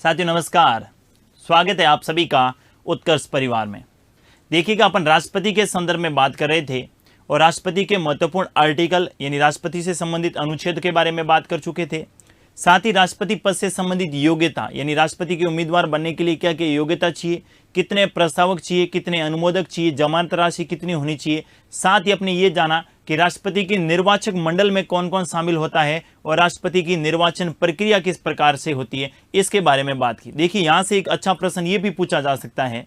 साथियों नमस्कार, स्वागत है आप सभी का उत्कर्ष परिवार में। देखिएगा, अपन राष्ट्रपति के संदर्भ में बात कर रहे थे और राष्ट्रपति के महत्वपूर्ण आर्टिकल यानी राष्ट्रपति से संबंधित अनुच्छेद के बारे में बात कर चुके थे। साथ ही राष्ट्रपति पद से संबंधित योग्यता यानी राष्ट्रपति के उम्मीदवार बनने के लिए क्या क्या योग्यता चाहिए, कितने प्रस्तावक चाहिए, कितने अनुमोदक चाहिए, जमानत राशि कितनी होनी चाहिए। साथ ही अपने ये जाना कि राष्ट्रपति के निर्वाचक मंडल में कौन कौन शामिल होता है और राष्ट्रपति की निर्वाचन प्रक्रिया किस प्रकार से होती है, इसके बारे में बात की। देखिए, यहाँ से एक अच्छा प्रश्न ये भी पूछा जा सकता है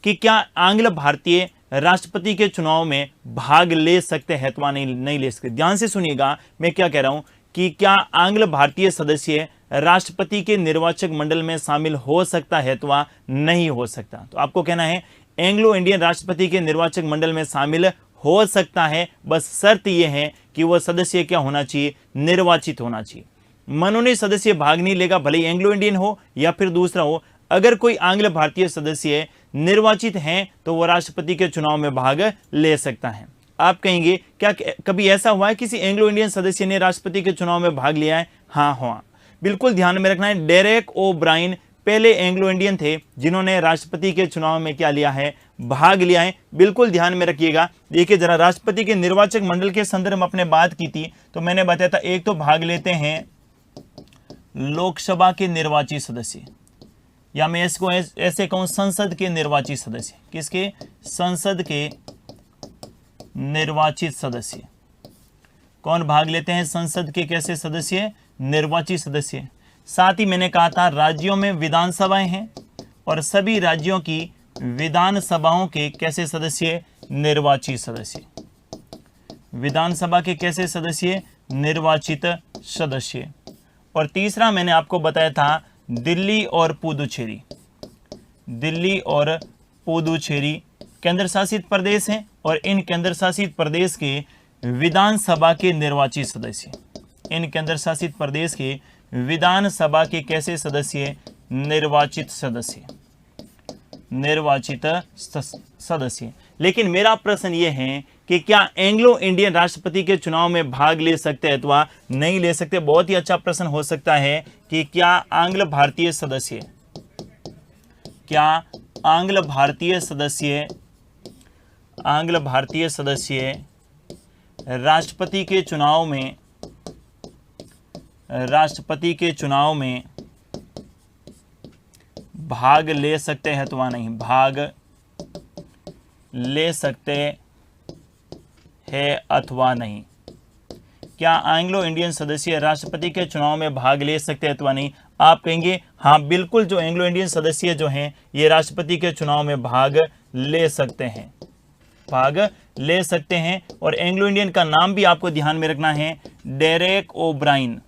कि क्या आंग्ल भारतीय राष्ट्रपति के चुनाव में भाग ले सकते हैं अथवा नहीं ले सकते। ध्यान से सुनिएगा, मैं क्या कह रहा हूं कि क्या आंग्ल भारतीय सदस्य राष्ट्रपति के निर्वाचक मंडल में शामिल हो सकता है अथवा नहीं हो सकता। तो आपको कहना है एंग्लो इंडियन राष्ट्रपति के निर्वाचक मंडल में शामिल हो सकता है, बस शर्त यह है कि वह सदस्य क्या होना चाहिए, निर्वाचित होना चाहिए। मनोनीत सदस्य भाग नहीं लेगा, भले ही एंग्लो इंडियन हो या फिर दूसरा हो। अगर कोई आंग्ल भारतीय सदस्य निर्वाचित हैं तो वह राष्ट्रपति के चुनाव में भाग ले सकता है। आप कहेंगे क्या कभी ऐसा हुआ है किसी एंग्लो इंडियन सदस्य ने राष्ट्रपति के चुनाव में भाग लिया है? हाँ हुआ, बिल्कुल ध्यान में रखना है। डेरेक ओ ब्रायन पहले एंग्लो इंडियन थे जिन्होंने राष्ट्रपति के चुनाव में क्या लिया है, भाग लिया है। बिल्कुल ध्यान में रखिएगा। देखिए जरा, राष्ट्रपति के निर्वाचक मंडल के संदर्भ में अपने बात की थी तो मैंने बताया था, एक तो भाग लेते हैं लोकसभा के निर्वाचित सदस्य, या मैं इसको ऐसे कहूं संसद के निर्वाचित सदस्य। किसके? संसद के निर्वाचित सदस्य। कौन भाग लेते हैं? संसद के कैसे सदस्य? निर्वाचित सदस्य। साथ ही मैंने कहा था राज्यों में विधानसभाएं हैं और सभी राज्यों की विधानसभाओं के कैसे सदस्य? निर्वाचित सदस्य। विधानसभा के कैसे सदस्य? निर्वाचित सदस्य। और तीसरा मैंने आपको बताया था दिल्ली और पुदुचेरी। दिल्ली और पुदुचेरी केंद्र शासित प्रदेश हैं और इन केंद्र शासित प्रदेश के विधानसभा के निर्वाचित सदस्य। इन केंद्र शासित प्रदेश के विधानसभा के कैसे सदस्य? निर्वाचित सदस्य। निर्वाचित सदस्य। लेकिन मेरा प्रश्न यह है कि क्या एंग्लो इंडियन राष्ट्रपति के चुनाव में भाग ले सकते हैं अथवा नहीं ले सकते। बहुत ही अच्छा प्रश्न हो सकता है कि क्या आंग्ल भारतीय सदस्य, क्या आंग्ल भारतीय सदस्य राष्ट्रपति के चुनाव में भाग ले सकते हैं अथवा नहीं, भाग ले सकते हैं अथवा नहीं। क्या एंग्लो इंडियन सदस्य राष्ट्रपति के चुनाव में भाग ले सकते हैं अथवा नहीं। आप कहेंगे हाँ बिल्कुल, जो एंग्लो इंडियन सदस्य जो हैं ये राष्ट्रपति के चुनाव में भाग ले सकते हैं, भाग ले सकते हैं। और एंग्लो इंडियन का नाम भी आपको ध्यान में रखना है, डेरेक ओ ब्रायन।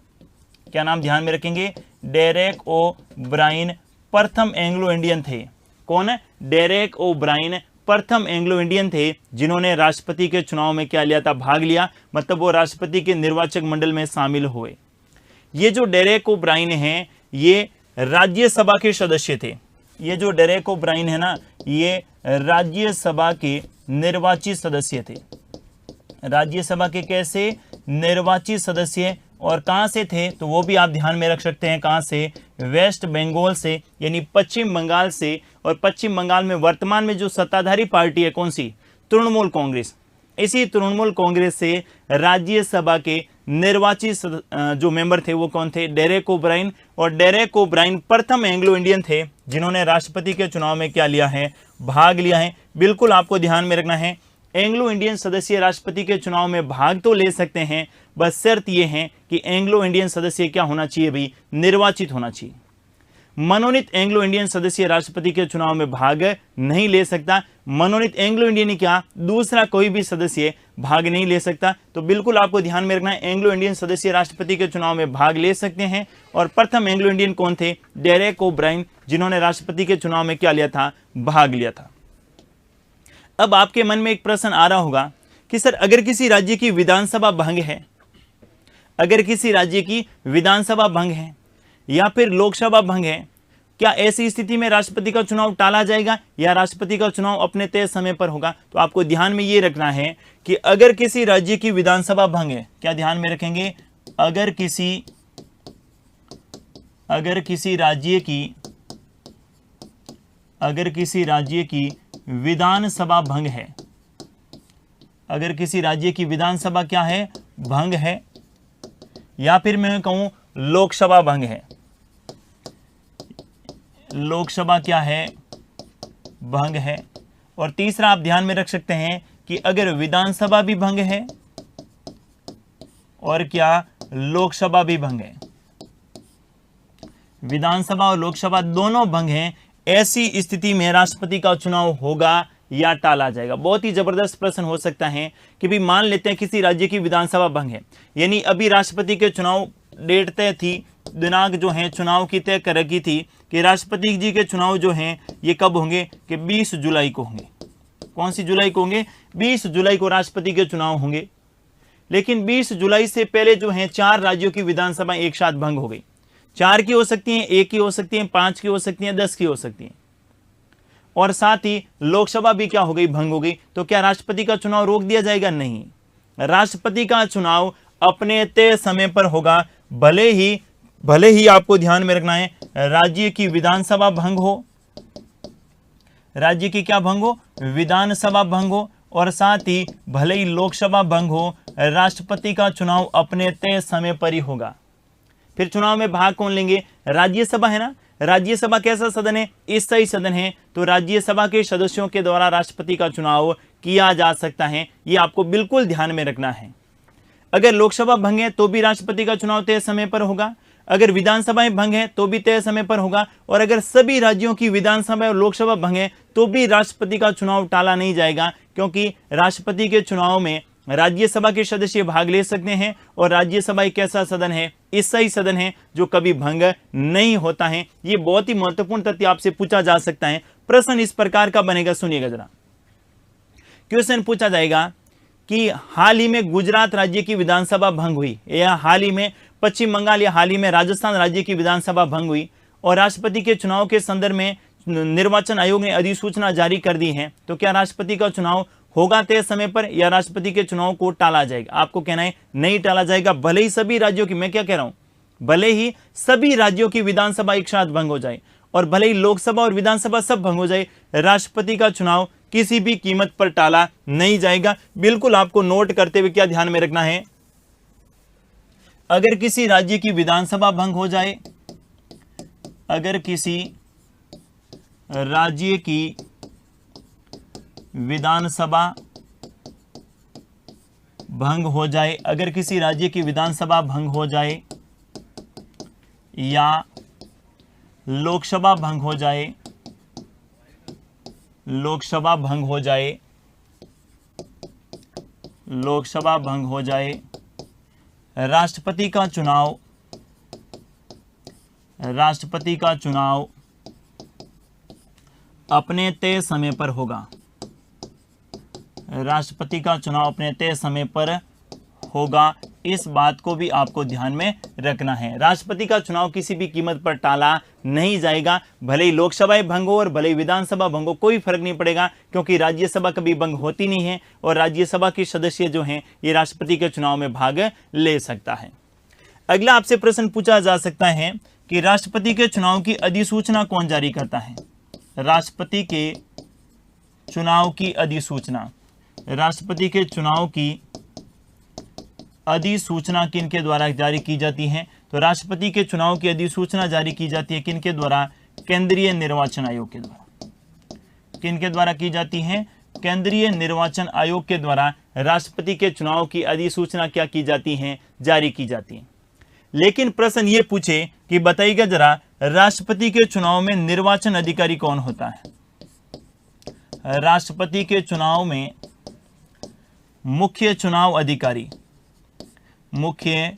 क्या नाम ध्यान में रखेंगे? डेरेक ओ ब्रायन प्रथम एंग्लो इंडियन थे। कौन है? डेरेक ओ ब्रायन प्रथम एंग्लो इंडियन थे जिन्होंने राष्ट्रपति के चुनाव में क्या लिया था, भाग लिया। मतलब वो राष्ट्रपति के निर्वाचक मंडल में शामिल हुए। ये जो डेरेक ओ ब्रायन हैं ये राज्यसभा के सदस्य थे। ये जो डेरेक ओ ब्रायन है ना, ये राज्यसभा के निर्वाचित सदस्य थे। राज्यसभा के कैसे? निर्वाचित सदस्य। और कहां से थे तो वो भी आप ध्यान में रख सकते हैं। कहां से? वेस्ट बंगाल से, यानी पश्चिम बंगाल से। और पश्चिम बंगाल में वर्तमान में जो सत्ताधारी पार्टी है कौन सी? तृणमूल कांग्रेस। इसी तृणमूल कांग्रेस से राज्यसभा के निर्वाचित जो मेंबर थे वो कौन थे? डेरेक ओ ब्रायन। और डेरेक ओ ब्रायन प्रथम एंग्लो इंडियन थे जिन्होंने राष्ट्रपति के चुनाव में क्या लिया है, भाग लिया है। बिल्कुल आपको ध्यान में रखना है, एंग्लो इंडियन सदस्य राष्ट्रपति के चुनाव में भाग तो ले सकते हैं, बस शर्त यह है कि एंग्लो इंडियन सदस्य क्या होना चाहिए भाई? निर्वाचित होना चाहिए। मनोनीत एंग्लो इंडियन सदस्य राष्ट्रपति के चुनाव में भाग नहीं ले सकता। मनोनीत एंग्लो इंडियन ही क्या, दूसरा कोई भी सदस्य भाग नहीं ले सकता। तो बिल्कुल आपको ध्यान में रखना है, एंग्लो इंडियन सदस्य राष्ट्रपति के चुनाव में भाग ले सकते हैं। और प्रथम एंग्लो इंडियन कौन थे? डेरेक ओ ब्रायन, जिन्होंने राष्ट्रपति के चुनाव में क्या लिया था, भाग लिया था। अब आपके मन में एक प्रश्न आ रहा होगा कि सर अगर किसी राज्य की विधानसभा भंग है, अगर किसी राज्य की विधानसभा भंग है या फिर लोकसभा भंग है, क्या ऐसी स्थिति में राष्ट्रपति का चुनाव टाला जाएगा या राष्ट्रपति का चुनाव अपने तय समय पर होगा? तो आपको ध्यान में ये रखना है कि अगर किसी राज्य की विधानसभा भंग है, क्या ध्यान में रखेंगे? अगर किसी अगर किसी राज्य की विधानसभा भंग है, अगर किसी राज्य की विधानसभा क्या है, भंग है, या फिर मैं कहूं लोकसभा भंग है, लोकसभा क्या है, भंग है। और तीसरा आप ध्यान में रख सकते हैं कि अगर विधानसभा भी भंग है और क्या लोकसभा भी भंग है, विधानसभा और लोकसभा दोनों भंग हैं, ऐसी स्थिति में राष्ट्रपति का चुनाव होगा या टाला जाएगा। बहुत ही जबरदस्त प्रश्न हो सकता है कि भी मान लेते हैं किसी राज्य की विधानसभा भंग है, यानी अभी राष्ट्रपति के चुनाव डेट तय थी, दिनांक जो है चुनाव की तय कर रखी थी कि राष्ट्रपति जी के चुनाव जो हैं ये कब होंगे, कि 20 जुलाई को होंगे। कौन सी जुलाई को होंगे, 20 जुलाई को राष्ट्रपति के चुनाव होंगे। लेकिन 20 जुलाई से पहले जो है 4 राज्यों की विधानसभा एक साथ भंग हो गई। 4 की हो सकती हैं, 1 की हो सकती हैं, 5 की हो सकती हैं, 10 की हो सकती हैं, और साथ ही लोकसभा भी क्या हो गई, भंग हो गई। तो क्या राष्ट्रपति का चुनाव रोक दिया जाएगा? नहीं, राष्ट्रपति का चुनाव अपने तय समय पर होगा। भले ही आपको ध्यान में रखना है राज्य की विधानसभा भंग हो, राज्य की क्या भंग हो, विधानसभा भंग हो, और साथ ही भले ही लोकसभा भंग हो, राष्ट्रपति का चुनाव अपने तय समय पर ही होगा। फिर चुनाव में भाग कौन लेंगे, राज्यसभा है ना, राज्यसभा कैसा सदन है, स्थायी सदन है, तो राज्यसभा के सदस्यों के द्वारा राष्ट्रपति का चुनाव किया जा सकता है, ये आपको बिल्कुल ध्यान में रखना है। अगर लोकसभा भंग है तो भी राष्ट्रपति का चुनाव तय समय पर होगा, अगर विधानसभाएं भंग है तो भी तय समय पर होगा, और अगर सभी राज्यों की विधानसभा और लोकसभा भंग है तो भी राष्ट्रपति का चुनाव टाला नहीं जाएगा, क्योंकि राष्ट्रपति के चुनाव में राज्यसभा के सदस्य भाग ले सकते हैं, और राज्यसभा एक ऐसा सदन है, स्थायी सदन है, जो कभी भंग नहीं होता है। ये बहुत ही महत्वपूर्ण तथ्य आपसे पूछा जा सकता है। प्रश्न इस प्रकार का बनेगा, सुनिएगा जरा। क्वेश्चन पूछा जाएगा कि हाल ही में गुजरात राज्य की विधानसभा भंग हुई, या हाल ही में पश्चिम बंगाल या हाल ही में राजस्थान राज्य की विधानसभा भंग हुई, और राष्ट्रपति के चुनाव के संदर्भ में निर्वाचन आयोग ने अधिसूचना जारी कर दी है, तो क्या राष्ट्रपति का चुनाव होगा तय समय पर, या राष्ट्रपति के चुनाव को टाला जाएगा? आपको कहना है नहीं टाला जाएगा, भले ही सभी राज्यों की, मैं क्या कह रहा हूं, भले ही सभी राज्यों की विधानसभा एक साथ भंग हो जाए, और भले ही लोकसभा और विधानसभा सब भंग हो जाए, राष्ट्रपति का चुनाव किसी भी कीमत पर टाला नहीं जाएगा। बिल्कुल आपको नोट करते हुए क्या ध्यान में रखना है, अगर किसी राज्य की विधानसभा भंग हो जाए, अगर किसी राज्य की विधानसभा भंग हो जाए, अगर किसी राज्य की विधानसभा भंग हो जाए, या लोकसभा भंग हो जाए, लोकसभा भंग हो जाए, लोकसभा भंग हो जाए, राष्ट्रपति का चुनाव अपने तय समय पर होगा, राष्ट्रपति का चुनाव अपने तय समय पर होगा। इस बात को भी आपको ध्यान में रखना है, राष्ट्रपति का चुनाव किसी भी कीमत पर टाला नहीं जाएगा, भले ही लोकसभाएं भंग हो और भले ही विधानसभा भंग हो, कोई फर्क नहीं पड़ेगा, क्योंकि राज्यसभा कभी भंग होती नहीं है, और राज्यसभा के सदस्य जो हैं ये राष्ट्रपति के चुनाव में भाग ले सकता है। अगला आपसे प्रश्न पूछा जा सकता है कि राष्ट्रपति के चुनाव की अधिसूचना कौन जारी करता है? राष्ट्रपति के चुनाव की अधिसूचना, राष्ट्रपति के चुनाव की अधिसूचना किनके द्वारा जारी की जाती है? तो राष्ट्रपति के चुनाव की अधिसूचना जारी की जाती है किनके द्वारा? केंद्रीय निर्वाचन आयोग के द्वारा। किनके द्वारा की जाती है? केंद्रीय निर्वाचन आयोग के द्वारा राष्ट्रपति के चुनाव की अधिसूचना क्या की जाती है? जारी की जाती है। लेकिन प्रश्न ये पूछे कि बताइएगा जरा, राष्ट्रपति के चुनाव में निर्वाचन अधिकारी कौन होता है? राष्ट्रपति के चुनाव में मुख्य चुनाव अधिकारी, मुख्य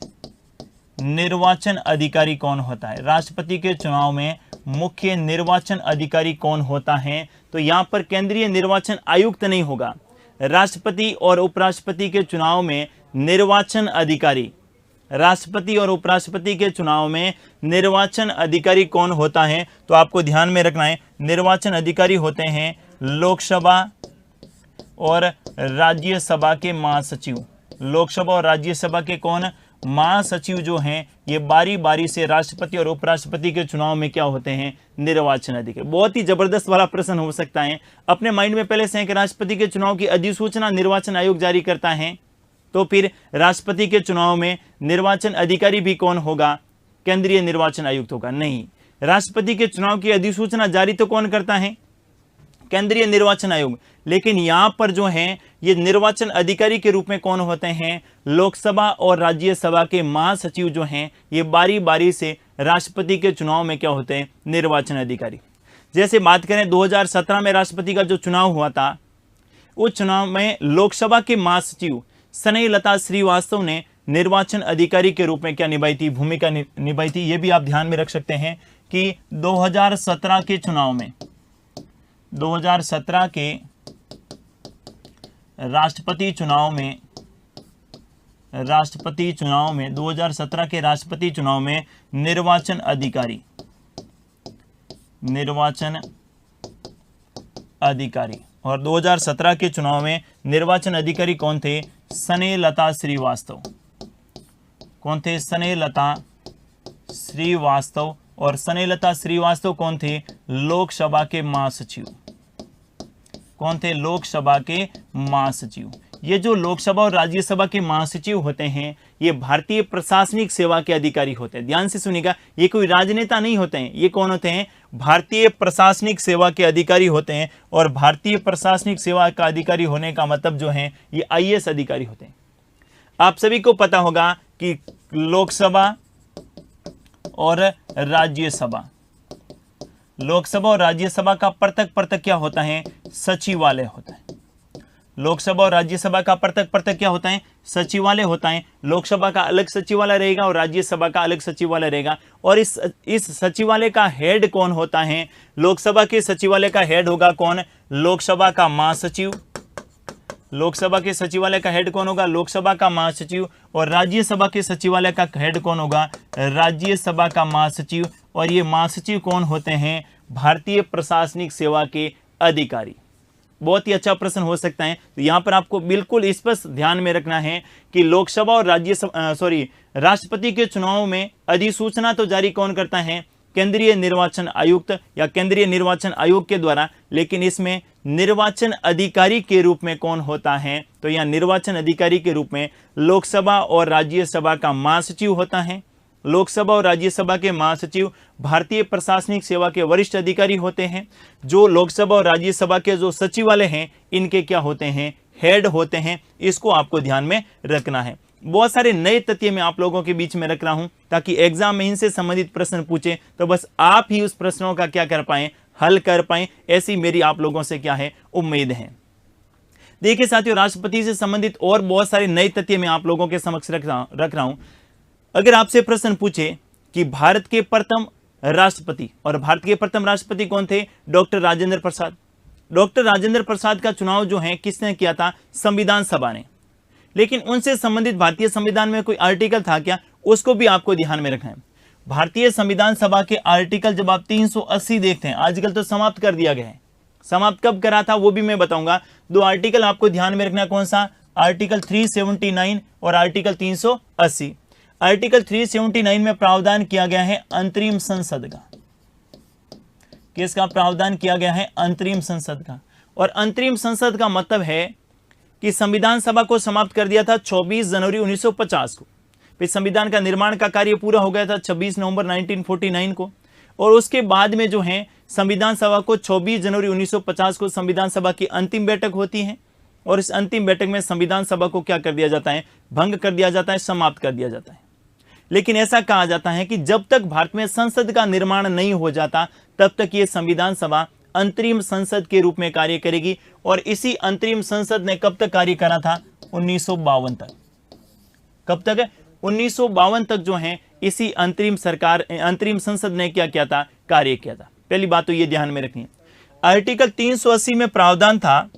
निर्वाचन अधिकारी कौन होता है? राष्ट्रपति के चुनाव में मुख्य निर्वाचन अधिकारी कौन होता है? तो यहां पर केंद्रीय निर्वाचन आयुक्त नहीं होगा, राष्ट्रपति और उपराष्ट्रपति के चुनाव में निर्वाचन अधिकारी, राष्ट्रपति और उपराष्ट्रपति के चुनाव में निर्वाचन अधिकारी कौन होता है? तो आपको ध्यान में रखना है, निर्वाचन अधिकारी होते हैं लोकसभा और राज्यसभा के महासचिव। लोकसभा और राज्यसभा के कौन? महासचिव जो हैं ये बारी बारी से राष्ट्रपति और उपराष्ट्रपति के चुनाव में क्या होते हैं, निर्वाचन अधिकारी। बहुत ही जबरदस्त वाला प्रश्न हो सकता है। अपने माइंड में पहले से है कि राष्ट्रपति के चुनाव की अधिसूचना निर्वाचन आयोग जारी करता है, तो फिर राष्ट्रपति के चुनाव में निर्वाचन अधिकारी भी कौन होगा, केंद्रीय निर्वाचन आयुक्त होगा। नहीं, राष्ट्रपति के चुनाव की अधिसूचना जारी तो कौन करता है, केंद्रीय निर्वाचन आयोग। लेकिन यहां पर जो है ये निर्वाचन अधिकारी के रूप में कौन होते हैं, लोकसभा और राज्यसभा के महासचिव जो हैं ये बारी बारी से राष्ट्रपति के चुनाव में क्या होते हैं, निर्वाचन अधिकारी। जैसे बात करें 2017 में राष्ट्रपति का जो चुनाव हुआ था, उस चुनाव में लोकसभा के महासचिव स्नेहलता श्रीवास्तव ने निर्वाचन अधिकारी के रूप में क्या निभाई थी, भूमिका निभाई थी। ये भी आप ध्यान में रख सकते हैं कि 2017 के चुनाव में, 2017 के राष्ट्रपति चुनाव में 2017 के राष्ट्रपति चुनाव में निर्वाचन अधिकारी और 2017 के चुनाव में निर्वाचन अधिकारी कौन थे, स्नेहलता श्रीवास्तव। कौन थे, स्नेहलता श्रीवास्तव। और स्नेहलता श्रीवास्तव कौन थे, लोकसभा के महासचिव। कौन थे, लोकसभा के महासचिव। ये जो लोकसभा और राज्यसभा के महासचिव होते हैं ये भारतीय प्रशासनिक सेवा के अधिकारी होते हैं। ध्यान से सुनिएगा, ये कोई राजनेता नहीं होते हैं, ये कौन होते हैं, भारतीय प्रशासनिक सेवा के अधिकारी होते हैं। और भारतीय प्रशासनिक सेवा का अधिकारी होने का मतलब जो है ये IAS अधिकारी होते हैं। आप सभी को पता होगा कि लोकसभा और राज्यसभा, लोकसभा और राज्यसभा का पृथक क्या होता है, सचिवालय होता है। लोकसभा और राज्यसभा का पृथक क्या होता है, सचिवालय होता है। लोकसभा का अलग सचिवालय रहेगा और राज्यसभा का अलग सचिवालय रहेगा। और इस सचिवालय का हेड कौन होता है, लोकसभा के सचिवालय का हेड होगा कौन, लोकसभा का महासचिव। लोकसभा के सचिवालय का हेड कौन होगा, लोकसभा का महासचिव। और राज्यसभा के सचिवालय का हेड कौन होगा, राज्यसभा का महासचिव। और ये महासचिव कौन होते हैं, भारतीय प्रशासनिक सेवा के अधिकारी। बहुत ही अच्छा प्रश्न हो सकता है। तो यहाँ पर आपको बिल्कुल स्पष्ट ध्यान में रखना है कि लोकसभा और राष्ट्रपति के चुनाव में अधिसूचना तो जारी कौन करता है, केंद्रीय निर्वाचन आयुक्त या केंद्रीय निर्वाचन आयोग के द्वारा। लेकिन इसमें निर्वाचन अधिकारी के रूप में कौन होता है, तो यहाँ निर्वाचन अधिकारी के रूप में लोकसभा और राज्यसभा का महासचिव होता है। लोकसभा और राज्यसभा के महासचिव भारतीय प्रशासनिक सेवा के वरिष्ठ अधिकारी होते हैं। जो लोकसभा और राज्यसभा के जो सचिवालय हैं इनके क्या होते हैं, हेड होते हैं। इसको आपको ध्यान में रखना है। बहुत सारे नए तथ्य मैं आप लोगों के बीच में रख रहा हूं ताकि एग्जाम में इनसे संबंधित प्रश्न पूछे तो बस आप ही उस प्रश्नों का क्या कर पाएं, हल कर पाएं। ऐसी मेरी आप लोगों से क्या है, उम्मीद है। देखिए साथियों, राष्ट्रपति से संबंधित और बहुत सारे नए तथ्य मैं आप लोगों के समक्ष रख रहा हूं। अगर आपसे प्रश्न पूछे कि भारत के प्रथम राष्ट्रपति, और भारत के प्रथम राष्ट्रपति कौन थे, डॉक्टर राजेंद्र प्रसाद। डॉक्टर राजेंद्र प्रसाद का चुनाव जो है किसने किया था, संविधान सभा ने। लेकिन उनसे संबंधित भारतीय संविधान में कोई आर्टिकल था क्या, उसको भी आपको ध्यान में रखना है। भारतीय संविधान सभा के आर्टिकल जब आप 380 देखते हैं, आजकल तो समाप्त कर दिया गया है, समाप्त कब करा था वो भी मैं बताऊंगा। दो आर्टिकल आपको ध्यान में रखना, कौन सा, आर्टिकल 379 और आर्टिकल 380। आर्टिकल 379 में प्रावधान किया गया है अंतरिम संसद का। किसका प्रावधान किया गया है, अंतरिम संसद का। और अंतरिम संसद का मतलब है कि संविधान सभा को समाप्त कर दिया था 24 जनवरी 1950 को। फिर संविधान का निर्माण का कार्य पूरा हो गया था 26 नवंबर 1949 को। और उसके बाद में जो है संविधान सभा को 24 जनवरी 1950 को संविधान सभा की अंतिम बैठक होती है। और इस अंतिम बैठक में संविधान सभा को क्या कर दिया जाता है, भंग कर दिया जाता है, समाप्त कर दिया जाता है। लेकिन ऐसा कहा जाता है कि जब तक भारत में संसद का निर्माण नहीं हो जाता तब तक ये संविधान सभा अंतरिम संसद के रूप में कार्य करेगी। और इसी अंतरिम संसद ने कब तक कार्य करा था, 1952 तक। कब तक, 1952 तक जो है इसी अंतरिम संसद ने क्या किया था, कार्य किया था। पहली बात तो ये ध्यान में रखनी है। आर्टिकल 380 में प्रावधान था,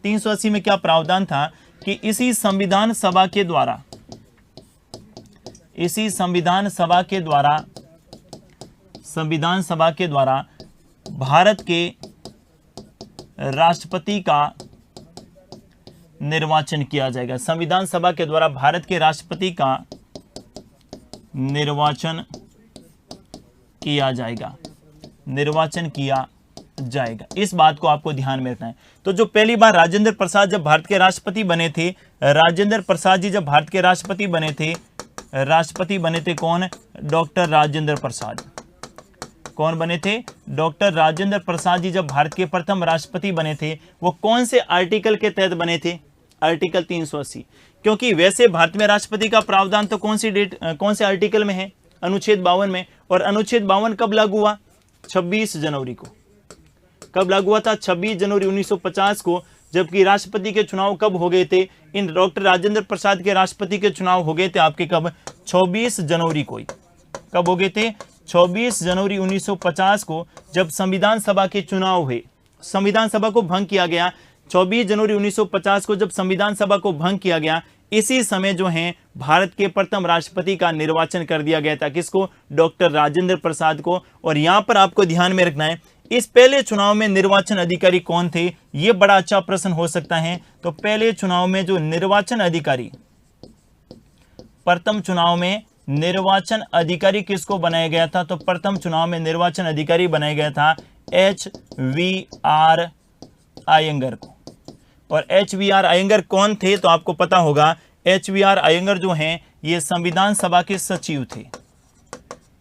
380 में क्या प्रावधान था कि इसी संविधान सभा के द्वारा भारत के राष्ट्रपति का निर्वाचन किया जाएगा। संविधान सभा के द्वारा भारत के राष्ट्रपति का निर्वाचन किया जाएगा, निर्वाचन किया जाएगा। इस बात को आपको ध्यान में रखना है। तो जो पहली बार राजेंद्र प्रसाद जब भारत के राष्ट्रपति बने थे, राजेंद्र प्रसाद जी जब भारत के राष्ट्रपति बने थे कौन? डॉक्टर राजेंद्र प्रसाद। कौन बने थे? डॉक्टर राजेंद्र प्रसाद जी जब भारत के प्रथम राष्ट्रपति बने थे, वो कौन से आर्टिकल के तहत बने थे? आर्टिकल 380। क्योंकि वैसे भारत में राष्ट्रपति का प्रावधान तो कौन से आर्टिकल में है? अनुच्छेद 52 में। और अनुच्छेद 52 कब लागू हुआ? 26 जनवरी को। कब लागू हुआ था? 26 जनवरी 1950 को। जबकि राष्ट्रपति के चुनाव कब हो गए थे? इन डॉक्टर राजेंद्र प्रसाद के राष्ट्रपति के चुनाव हो गए थे आपके कब? 24 जनवरी को। कब हो गए थे? 24 जनवरी 1950 को, जब संविधान सभा के चुनाव हुए। संविधान सभा को भंग किया गया 24 जनवरी 1950 को, जब संविधान सभा को भंग किया गया। इसी समय जो है भारत के प्रथम राष्ट्रपति का निर्वाचन कर दिया गया था। किसको? डॉक्टर राजेंद्र प्रसाद को। और यहां पर आपको ध्यान में रखना है, इस पहले चुनाव में निर्वाचन अधिकारी कौन थे? यह बड़ा अच्छा प्रश्न हो सकता है। तो पहले चुनाव में जो निर्वाचन अधिकारी, प्रथम चुनाव में निर्वाचन अधिकारी किसको बनाया गया था? तो प्रथम चुनाव में निर्वाचन अधिकारी बनाया गया था HVR अयंगर को। और HVR अयंगर कौन थे? तो आपको पता होगा, HVR अयंगर जो हैं ये संविधान सभा के सचिव थे।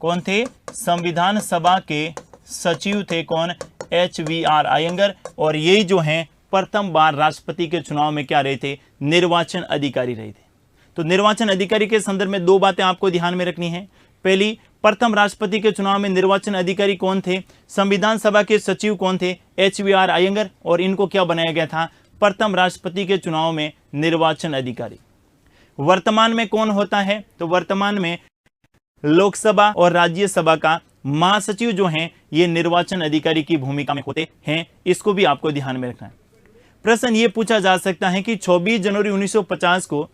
कौन थे? संविधान सभा के सचिव थे। कौन? HVR अयंगर। और यही जो हैं प्रथम बार राष्ट्रपति के चुनाव में क्या रहे थे? निर्वाचन अधिकारी रहे थे। तो निर्वाचन अधिकारी के संदर्भ में दो बातें आपको ध्यान में रखनी है। पहली, प्रथम राष्ट्रपति के चुनाव में निर्वाचन अधिकारी कौन थे? संविधान सभा के सचिव कौन थे? HVR अयंगर। और इनको क्या बनाया गया था? प्रथम राष्ट्रपति के चुनाव में निर्वाचन अधिकारी। वर्तमान में कौन होता है? तो वर्तमान में लोकसभा और राज्यसभा का महासचिव जो हैं ये निर्वाचन अधिकारी की भूमिका में होते हैं। इसको भी आपको ध्यान में रखना है। प्रश्न ये पूछा जा सकता है कि 24 जनवरी 1950 को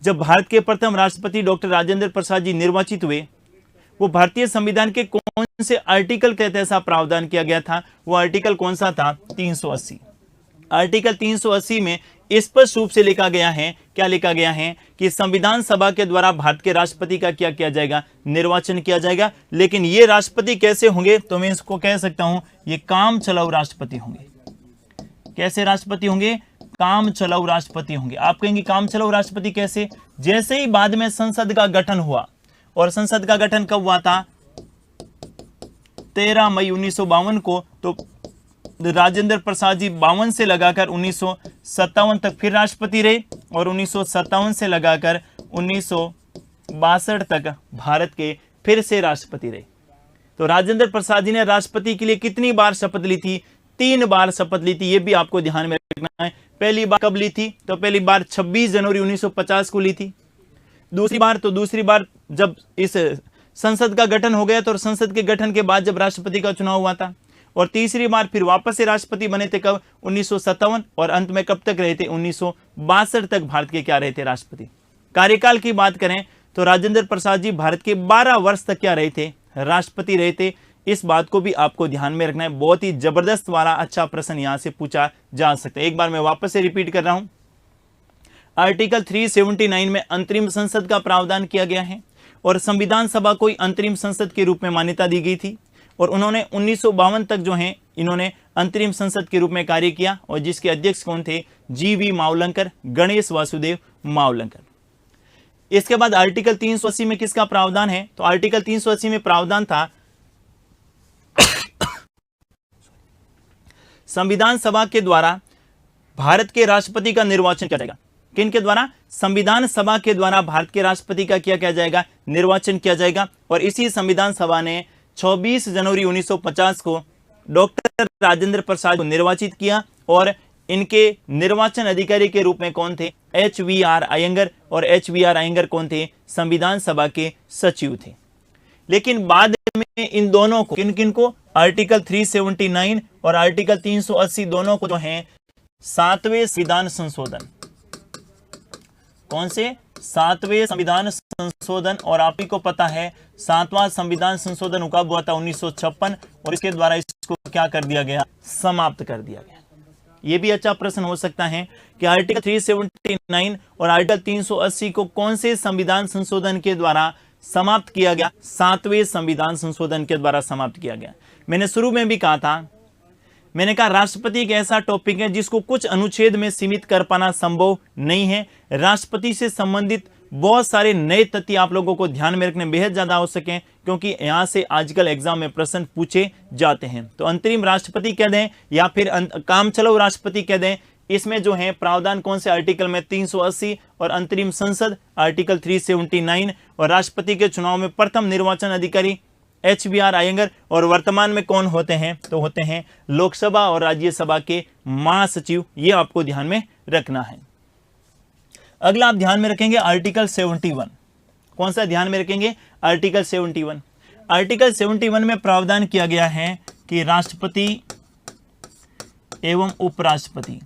जब भारत के प्रथम राष्ट्रपति डॉक्टर राजेंद्र प्रसाद जी निर्वाचित हुए, वो भारतीय संविधान के कौन से आर्टिकल के तहत ऐसा प्रावधान किया गया था? वो आर्टिकल कौन सा था? 380। आर्टिकल 380 में स्पष्ट रूप से लिखा गया है, क्या लिखा गया है? कि संविधान सभा के द्वारा भारत के राष्ट्रपति का क्या किया जाएगा? निर्वाचन किया जाएगा। लेकिन ये राष्ट्रपति कैसे होंगे? तो मैं इसको कह सकता हूं, ये काम चलाऊ राष्ट्रपति होंगे। कैसे राष्ट्रपति होंगे? काम चलाऊ राष्ट्रपति होंगे। आप कहेंगे काम चलाऊ राष्ट्रपति कैसे? जैसे ही बाद में संसद का गठन हुआ, और संसद का गठन कब हुआ था? 13 मई 1952 को। तो राजेंद्र प्रसाद जी 52 से लगाकर 1957 तक फिर राष्ट्रपति रहे, और 1957 से लगाकर 1962 तक भारत के फिर से राष्ट्रपति रहे। तो राजेंद्र प्रसाद जी ने राष्ट्रपति के लिए कितनी बार शपथ ली थी? 3 बार शपथ ली थी। यह भी आपको ध्यान में रखना है। पहली बार कब ली थी? तो पहली बार 26 जनवरी 1950 को ली थी। दूसरी बार जब इस संसद का गठन हो गया, तो संसद के गठन के बाद जब राष्ट्रपति का चुनाव हुआ था। और तीसरी बार फिर वापस से राष्ट्रपति बने थे कब? 1957। और अंत में कब तक रहे थे? 1962 तक भारत के क्या रहे थे? राष्ट्रपति। कार्यकाल की बात करें तो राजेंद्र प्रसाद जी भारत के 12 वर्ष तक क्या रहे थे? राष्ट्रपति रहे थे। इस बात को भी आपको ध्यान में रखना है। बहुत ही जबरदस्त वाला अच्छा प्रश्न यहां से पूछा जा सकता है। एक बार मैं वापस से रिपीट कर रहा हूं। आर्टिकल 379 में अंतरिम संसद का प्रावधान किया गया है, और संविधान सभा को अंतरिम संसद के रूप में मान्यता दी गई थी। और उन्होंने 1952 तक जो है इन्होंने अंतरिम संसद के रूप में कार्य किया, और जिसके अध्यक्ष कौन थे? GV मावलंकर, गणेश वासुदेव मावलंकर। इसके बाद आर्टिकल 380 में किसका प्रावधान है? तो आर्टिकल 380 में प्रावधान था संविधान सभा के द्वारा भारत के राष्ट्रपति का निर्वाचन किया जाएगा। किन के द्वारा? संविधान सभा के द्वारा भारत के राष्ट्रपति का किया जाएगा? निर्वाचन किया जाएगा। और इसी संविधान सभा ने 24 जनवरी 1950 को डॉक्टर राजेंद्र प्रसाद को निर्वाचित किया, और इनके निर्वाचन अधिकारी के रूप में कौन थे? HVR अयंगर। और HVR अयंगर कौन थे? संविधान सभा के सचिव थे। लेकिन बाद में इन दोनों को, किन को? आर्टिकल 379 और आर्टिकल 380 दोनों को जो है 7वें संविधान संशोधन, कौन से? 7वें संविधान संशोधन। और आप ही को पता है 7वां संविधान संशोधन कब हुआ था? 1956। और इसके द्वारा इसको क्या कर दिया गया? समाप्त कर दिया गया। यह भी अच्छा प्रश्न हो सकता है कि आर्टिकल 379 और आर्टिकल 380 को कौन से संविधान संशोधन के द्वारा समाप्त किया गया, 7वें संविधान संशोधन के द्वारा समाप्त किया गया। मैंने शुरू में भी कहा था, मैंने कहा राष्ट्रपति एक ऐसा टॉपिक है जिसको कुछ अनुच्छेद में सीमित कर पाना संभव नहीं है। राष्ट्रपति से संबंधित बहुत सारे नए तथ्य आप लोगों को ध्यान में रखने बेहद ज्यादा आवश्यक है, क्योंकि यहां से आजकल एग्जाम में प्रश्न पूछे जाते हैं। तो अंतरिम राष्ट्रपति कह दें या फिर काम चलाऊ राष्ट्रपति कह दें, इसमें जो है प्रावधान कौन से आर्टिकल में 380 और अंतरिम संसद आर्टिकल 379 और राष्ट्रपति के चुनाव में प्रथम निर्वाचन अधिकारी HBR अयंगर और वर्तमान में कौन होते हैं, तो होते हैं लोकसभा और राज्यसभा के महासचिव। ये आपको ध्यान में रखना है। अगला आप ध्यान में रखेंगे आर्टिकल 71। कौन सा ध्यान में रखेंगे? आर्टिकल 71। आर्टिकल 71 में प्रावधान किया गया है कि राष्ट्रपति एवं उपराष्ट्रपति,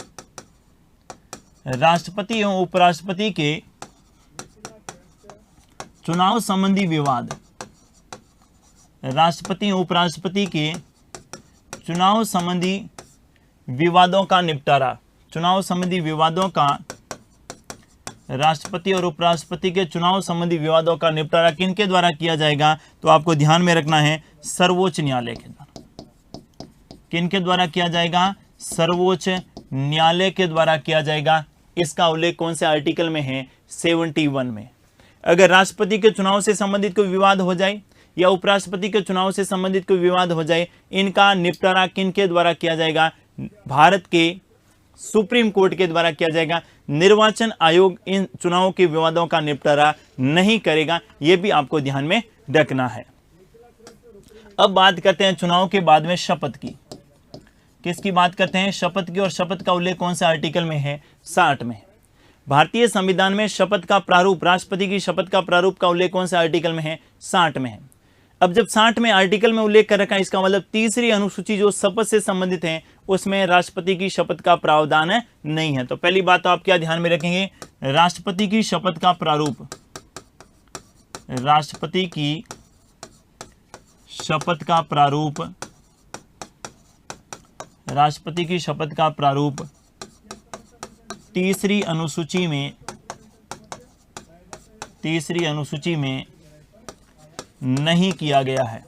राष्ट्रपति एवं उपराष्ट्रपति के चुनाव संबंधी विवाद, राष्ट्रपति एवं उपराष्ट्रपति के चुनाव संबंधी विवादों का निपटारा, चुनाव संबंधी विवादों का, राष्ट्रपति और उपराष्ट्रपति के चुनाव संबंधी विवादों का निपटारा किनके द्वारा किया जाएगा? तो आपको ध्यान में रखना है सर्वोच्च न्यायालय के द्वारा। किनके द्वारा किया जाएगा? सर्वोच्च न्यायालय के द्वारा किया जाएगा। इसका उल्लेख कौन से आर्टिकल में है? 71 में। अगर राष्ट्रपति के चुनाव से संबंधित कोई विवाद हो जाए या उपराष्ट्रपति के चुनाव से संबंधित कोई विवाद हो जाए, इनका निपटारा किनके द्वारा किया जाएगा? भारत के सुप्रीम कोर्ट के द्वारा किया जाएगा। निर्वाचन आयोग इन चुनावों के विवादों का निपटारा नहीं करेगा। यह भी आपको ध्यान में रखना है। अब बात करते हैं चुनाव के बाद में शपथ की। किसकी बात करते हैं? शपथ की। और शपथ का उल्लेख कौन से आर्टिकल में है? 60 में। भारतीय संविधान में शपथ का प्रारूप, राष्ट्रपति की शपथ का प्रारूप का उल्लेख कौन से आर्टिकल में है? 60 में है। अब जब 60 में आर्टिकल में उल्लेख कर रखा है, इसका मतलब तीसरी अनुसूची जो शपथ से संबंधित है उसमें राष्ट्रपति की शपथ का प्रावधान नहीं है। तो पहली बात तो आप क्या ध्यान में रखेंगे? राष्ट्रपति की शपथ का प्रारूप, राष्ट्रपति की शपथ का प्रारूप, राष्ट्रपति की शपथ का प्रारूप तीसरी अनुसूची में नहीं किया गया है।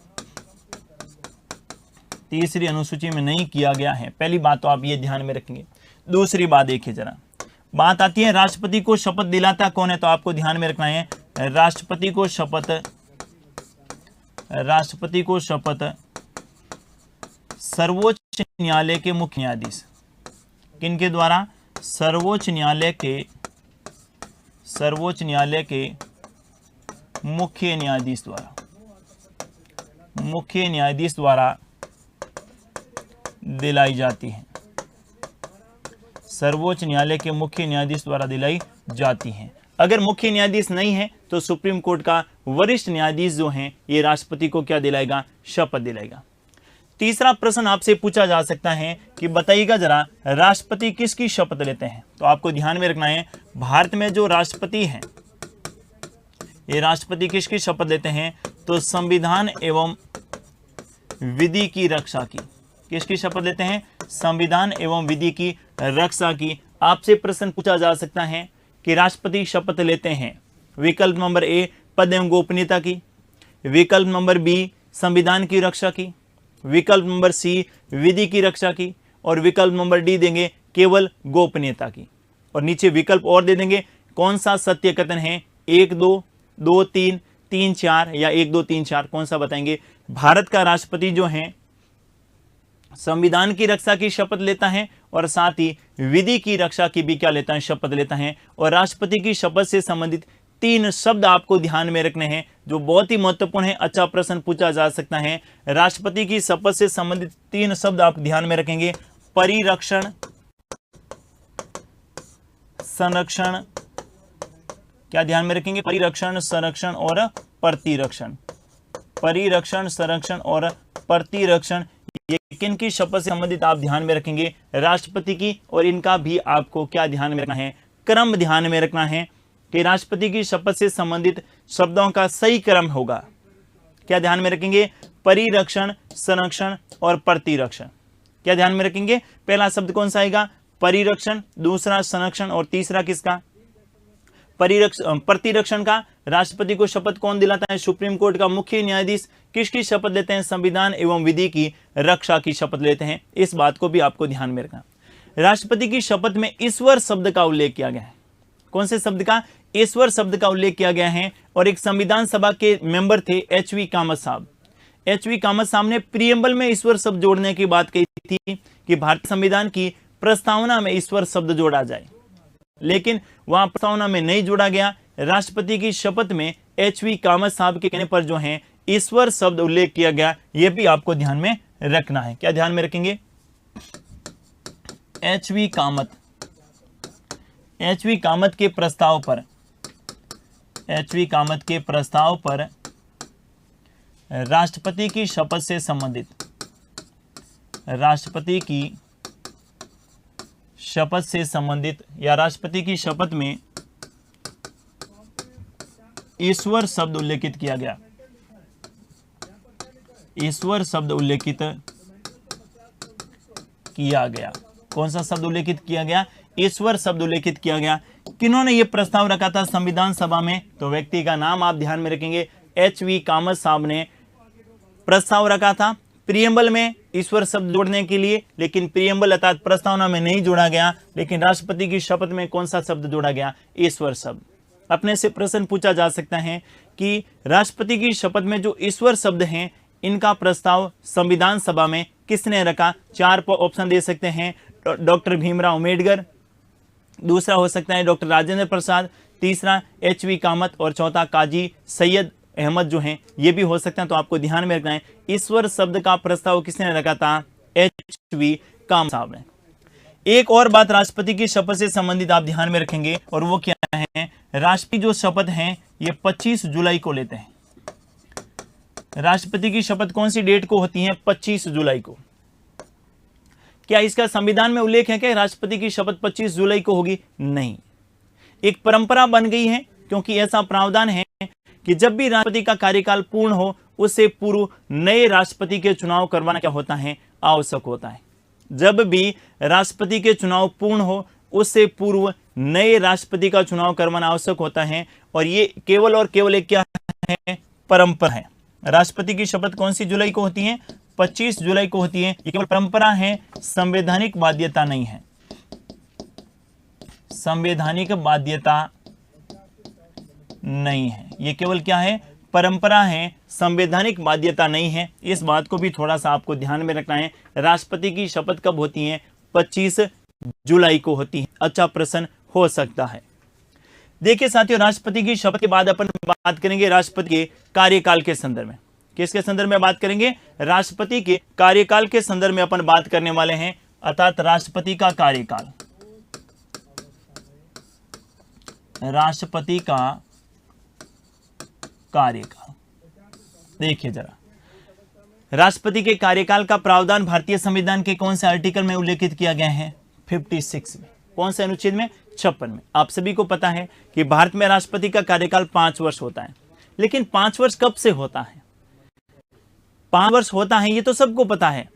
तीसरी अनुसूची में नहीं किया गया है। पहली बात तो आप ये ध्यान में रखेंगे। दूसरी बात देखिए जरा, बात आती है राष्ट्रपति को शपथ दिलाता कौन है? तो आपको ध्यान में रखना है राष्ट्रपति को शपथ सर्वोच्च न्यायालय के मुख्य न्यायाधीश। किनके द्वारा? सर्वोच्च न्यायालय के मुख्य न्यायाधीश द्वारा दिलाई जाती है। सर्वोच्च न्यायालय के मुख्य न्यायाधीश द्वारा दिलाई जाती हैं। अगर मुख्य न्यायाधीश नहीं है तो सुप्रीम कोर्ट का वरिष्ठ न्यायाधीश जो हैं ये राष्ट्रपति को क्या दिलाएगा? शपथ दिलाएगा। तीसरा प्रश्न आपसे पूछा जा सकता है कि बताइएगा जरा राष्ट्रपति किसकी शपथ लेते हैं? तो आपको ध्यान में रखना है भारत में जो राष्ट्रपति हैं ये राष्ट्रपति किसकी शपथ लेते हैं? तो संविधान एवं विधि की रक्षा की। किसकी शपथ लेते हैं? संविधान एवं विधि की रक्षा की। आपसे प्रश्न पूछा जा सकता है कि राष्ट्रपति शपथ लेते हैं विकल्प नंबर ए पद एवं गोपनीयता की, विकल्प नंबर बी संविधान की रक्षा की, विकल्प नंबर सी विधि की रक्षा की और विकल्प नंबर डी देंगे केवल गोपनीयता की। और नीचे विकल्प और दे देंगे कौन सा सत्य कथन है? 1 2 2 3 3 4 या 1 2 3 4 कौन सा बताएंगे? भारत का राष्ट्रपति जो है संविधान की रक्षा की शपथ लेता है और साथ ही विधि की रक्षा की भी क्या लेता है? शपथ लेता है। और राष्ट्रपति की शपथ से संबंधित 3 शब्द आपको ध्यान में रखने हैं जो बहुत ही महत्वपूर्ण है। अच्छा प्रश्न पूछा जा सकता है। राष्ट्रपति की शपथ से संबंधित 3 शब्द आप ध्यान में रखेंगे। परिरक्षण, संरक्षण, क्या ध्यान में रखेंगे? परिरक्षण, संरक्षण और प्रतिरक्षण। परिरक्षण, संरक्षण और प्रतिरक्षण ये किनकी शपथ से संबंधित आप ध्यान में रखेंगे? राष्ट्रपति की। और इनका भी आपको क्या ध्यान में रखना है? क्रम ध्यान में रखना है कि राष्ट्रपति की शपथ से संबंधित शब्दों का सही क्रम होगा। क्या ध्यान में रखेंगे? परिरक्षण, संरक्षण और प्रतिरक्षण। क्या ध्यान में रखेंगे? पहला शब्द कौन सा आएगा? परिरक्षण, दूसरा संरक्षण और तीसरा किसका? प्रतिरक्षण का। राष्ट्रपति को शपथ कौन दिलाता है? सुप्रीम कोर्ट का मुख्य न्यायाधीश। किसकी शपथ लेते हैं? संविधान एवं विधि की रक्षा की शपथ लेते हैं। इस बात को भी आपको ध्यान में रखना। राष्ट्रपति की शपथ में ईश्वर शब्द का उल्लेख किया गया है। कौन से शब्द का? ईश्वर शब्द का उल्लेख किया गया है। और एक संविधान सभा के मेंबर थे एच.वी. कामत साहब। एच.वी. कामत साहब ने प्रियम्बल में ईश्वर शब्द जोड़ने की बात कही थी कि भारतीय संविधान की प्रस्तावना में ईश्वर शब्द जोड़ा जाए, लेकिन वहां प्रस्तावना में नहीं जोड़ा गया। राष्ट्रपति की शपथ में एच.वी. कामत साहब के कहने पर जो है ईश्वर शब्द उल्लेख किया गया। यह भी आपको ध्यान में रखना है। क्या ध्यान में रखेंगे? एच.वी. कामत के प्रस्ताव पर, एच.वी. कामत के प्रस्ताव पर राष्ट्रपति की शपथ से संबंधित, राष्ट्रपति की शपथ से संबंधित या राष्ट्रपति की शपथ में ईश्वर शब्द उल्लेखित किया गया। ईश्वर शब्द उल्लेखित किया गया। कौन सा शब्द उल्लेखित किया गया? ईश्वर शब्द उल्लेखित किया गया। किन्होंने यह प्रस्ताव रखा था संविधान सभा में? तो व्यक्ति का नाम आप ध्यान में रखेंगे। एच.वी. कामत साहब ने प्रस्ताव रखा था प्रियम्बल में ईश्वर शब्द जोड़ने के लिए, लेकिन प्रियम्बल अर्थात प्रस्तावना में नहीं जोड़ा गया। लेकिन राष्ट्रपति की शपथ में कौन सा शब्द जोड़ा गया? ईश्वर शब्द। अपने से प्रश्न पूछा जा सकता है कि राष्ट्रपति की शपथ में जो ईश्वर शब्द हैं, इनका प्रस्ताव संविधान सभा में किसने रखा? 4 ऑप्शन दे सकते हैं। डॉक्टर भीमराव अम्बेडकर, दूसरा हो सकता है डॉक्टर राजेंद्र प्रसाद, तीसरा एच.वी. कामत और चौथा काजी सैयद अहमद जो हैं, ये भी हो सकते हैं। तो आपको ध्यान में रखना है ईश्वर शब्द का प्रस्ताव किसने रखा था? एच.वी. कामत साहब ने। एक और बात राष्ट्रपति की शपथ से संबंधित आप ध्यान में रखेंगे, और वो क्या है? राष्ट्रपति जो शपथ हैं ये 25 जुलाई को लेते हैं। राष्ट्रपति की शपथ कौन सी डेट को होती है? 25 जुलाई को। क्या इसका संविधान में उल्लेख है कि राष्ट्रपति की शपथ 25 जुलाई को होगी? नहीं, एक परंपरा बन गई है, क्योंकि ऐसा प्रावधान है कि जब भी राष्ट्रपति का कार्यकाल पूर्ण हो उससे पूर्व नए राष्ट्रपति के चुनाव करवाना क्या होता है? आवश्यक होता है। जब भी राष्ट्रपति के चुनाव पूर्ण हो उससे पूर्व नए राष्ट्रपति का चुनाव करवाना आवश्यक होता है। और ये केवल और केवल एक क्या है? परंपरा है। राष्ट्रपति की शपथ कौन सी जुलाई को होती है? 25 जुलाई को होती है। ये केवल परंपरा है, संवैधानिक बाध्यता नहीं है। संवैधानिक बाध्यता नहीं है, ये केवल क्या है? परंपरा है, संवैधानिक बाध्यता नहीं है। इस बात को भी थोड़ा सा आपको ध्यान में रखना है। राष्ट्रपति की शपथ कब होती है? 25 जुलाई को होती है। अच्छा प्रश्न हो सकता है। देखिए साथियों, राष्ट्रपति की शपथ के बाद अपन बात करेंगे राष्ट्रपति के कार्यकाल के संदर्भ में। किसके संदर्भ में बात करेंगे? राष्ट्रपति के कार्यकाल के संदर्भ में अपन बात करने वाले हैं, अर्थात राष्ट्रपति का कार्यकाल। राष्ट्रपति का कार्यकाल देखिए जरा, राष्ट्रपति के कार्यकाल का प्रावधान भारतीय संविधान के कौन से आर्टिकल में उल्लेखित किया गया है? 56 में। कौन से अनुच्छेद में? 56 में। आप सभी को पता है कि भारत में राष्ट्रपति का कार्यकाल 5 वर्ष होता है, लेकिन 5 वर्ष कब से होता है? 5 वर्ष होता है ये तो सबको पता है,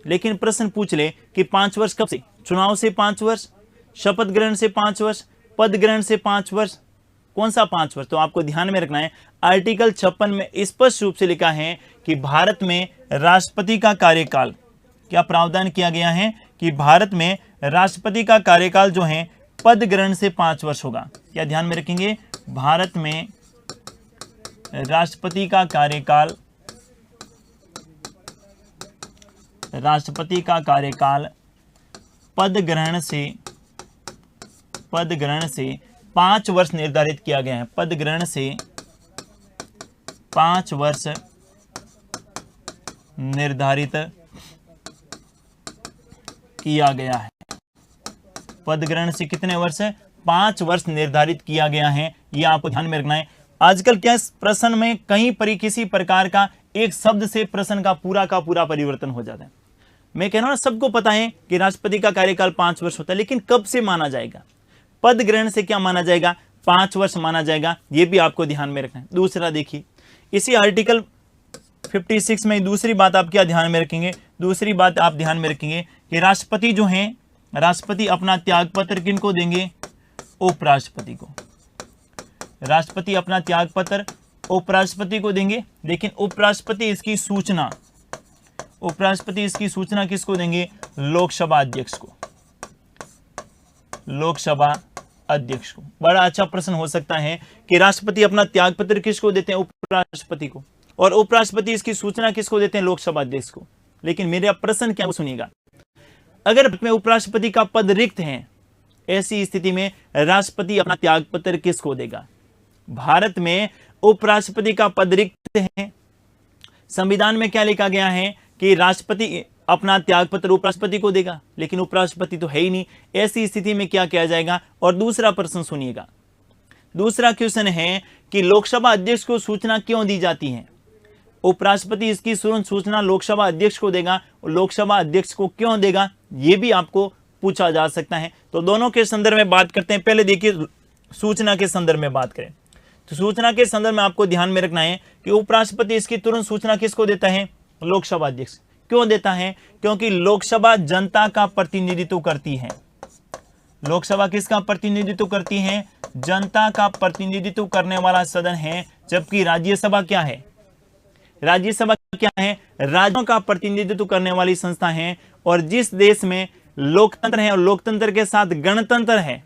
लेकिन प्रश्न पूछ ले कि 5 वर्ष कब से? चुनाव से 5 वर्ष, शपथ ग्रहण से 5 वर्ष, पद ग्रहण से 5 वर्ष, कौन सा 5 वर्ष? तो आपको ध्यान में रखना है आर्टिकल 56 में स्पष्ट रूप से लिखा है कि भारत में राष्ट्रपति का कार्यकाल, क्या प्रावधान किया गया है कि भारत में राष्ट्रपति का कार्यकाल जो है पद ग्रहण से 5 वर्ष होगा। क्या ध्यान में रखेंगे? भारत में राष्ट्रपति का कार्यकाल, राष्ट्रपति का कार्यकाल पद ग्रहण से 5 वर्ष निर्धारित किया गया है। पद ग्रहण से 5 वर्ष निर्धारित किया गया है। पद ग्रहण से कितने वर्ष? 5 वर्ष निर्धारित किया गया है। यह आपको ध्यान में रखना है। आजकल क्या प्रश्न में कहीं किसी प्रकार का एक शब्द से प्रश्न का पूरा परिवर्तन हो जाता है। मैं कह रहा हूं ना, सबको पता है कि राष्ट्रपति का कार्यकाल 5 वर्ष होता है, लेकिन कब से माना जाएगा? पद ग्रहण से क्या माना जाएगा? 5 वर्ष माना जाएगा। यह भी आपको ध्यान में रखना है। दूसरा देखिए, इसी आर्टिकल 56 में दूसरी बात आप क्या ध्यान में रखेंगे? दूसरी बात आप ध्यान में रखेंगे कि राष्ट्रपति जो हैं, राष्ट्रपति अपना त्यागपत्र किनको देंगे? उपराष्ट्रपति को। राष्ट्रपति अपना त्याग पत्र उपराष्ट्रपति को देंगे, लेकिन उपराष्ट्रपति इसकी सूचना किसको देंगे? लोकसभा अध्यक्ष को। लोकसभा अध्यक्ष को। बड़ा अच्छा प्रश्न हो सकता है कि राष्ट्रपति अपना त्याग पत्र किसको देते हैं? उपराष्ट्रपति को, और उपराष्ट्रपति इसकी सूचना किसको देते हैं? लोकसभा अध्यक्ष को। लेकिन मेरा प्रश्न क्या सुनिएगा, अगर में उपराष्ट्रपति का पद रिक्त है, ऐसी स्थिति में राष्ट्रपति अपना त्याग पत्र किसको देगा? भारत में उपराष्ट्रपति का पद रिक्त है। संविधान में क्या लिखा गया है कि राष्ट्रपति अपना त्याग पत्र उपराष्ट्रपति को देगा, लेकिन उपराष्ट्रपति तो है ही नहीं। ऐसी स्थिति में क्या किया जाएगा? और दूसरा प्रश्न सुनिएगा, दूसरा क्वेश्चन है कि लोकसभा अध्यक्ष को सूचना क्यों दी जाती है? उपराष्ट्रपति इसकी सूचना लोकसभा अध्यक्ष को देगा, और लोकसभा अध्यक्ष को क्यों देगा, यह भी आपको पूछा जा सकता है। तो दोनों के संदर्भ में बात करते हैं। पहले देखिए सूचना के संदर्भ में बात करें तो सूचना के संदर्भ में आपको ध्यान में रखना है कि उपराष्ट्रपति इसकी तुरंत सूचना किसको देता है? लोकसभा अध्यक्ष। क्यों देता है? क्योंकि लोकसभा जनता का प्रतिनिधित्व करती है। लोकसभा किसका प्रतिनिधित्व करती है? जनता का प्रतिनिधित्व करने वाला सदन है। जबकि राज्यसभा क्या है? राज्यसभा क्या है? राज्यों का प्रतिनिधित्व करने वाली संस्था है। और जिस देश में लोकतंत्र है और लोकतंत्र के साथ गणतंत्र है,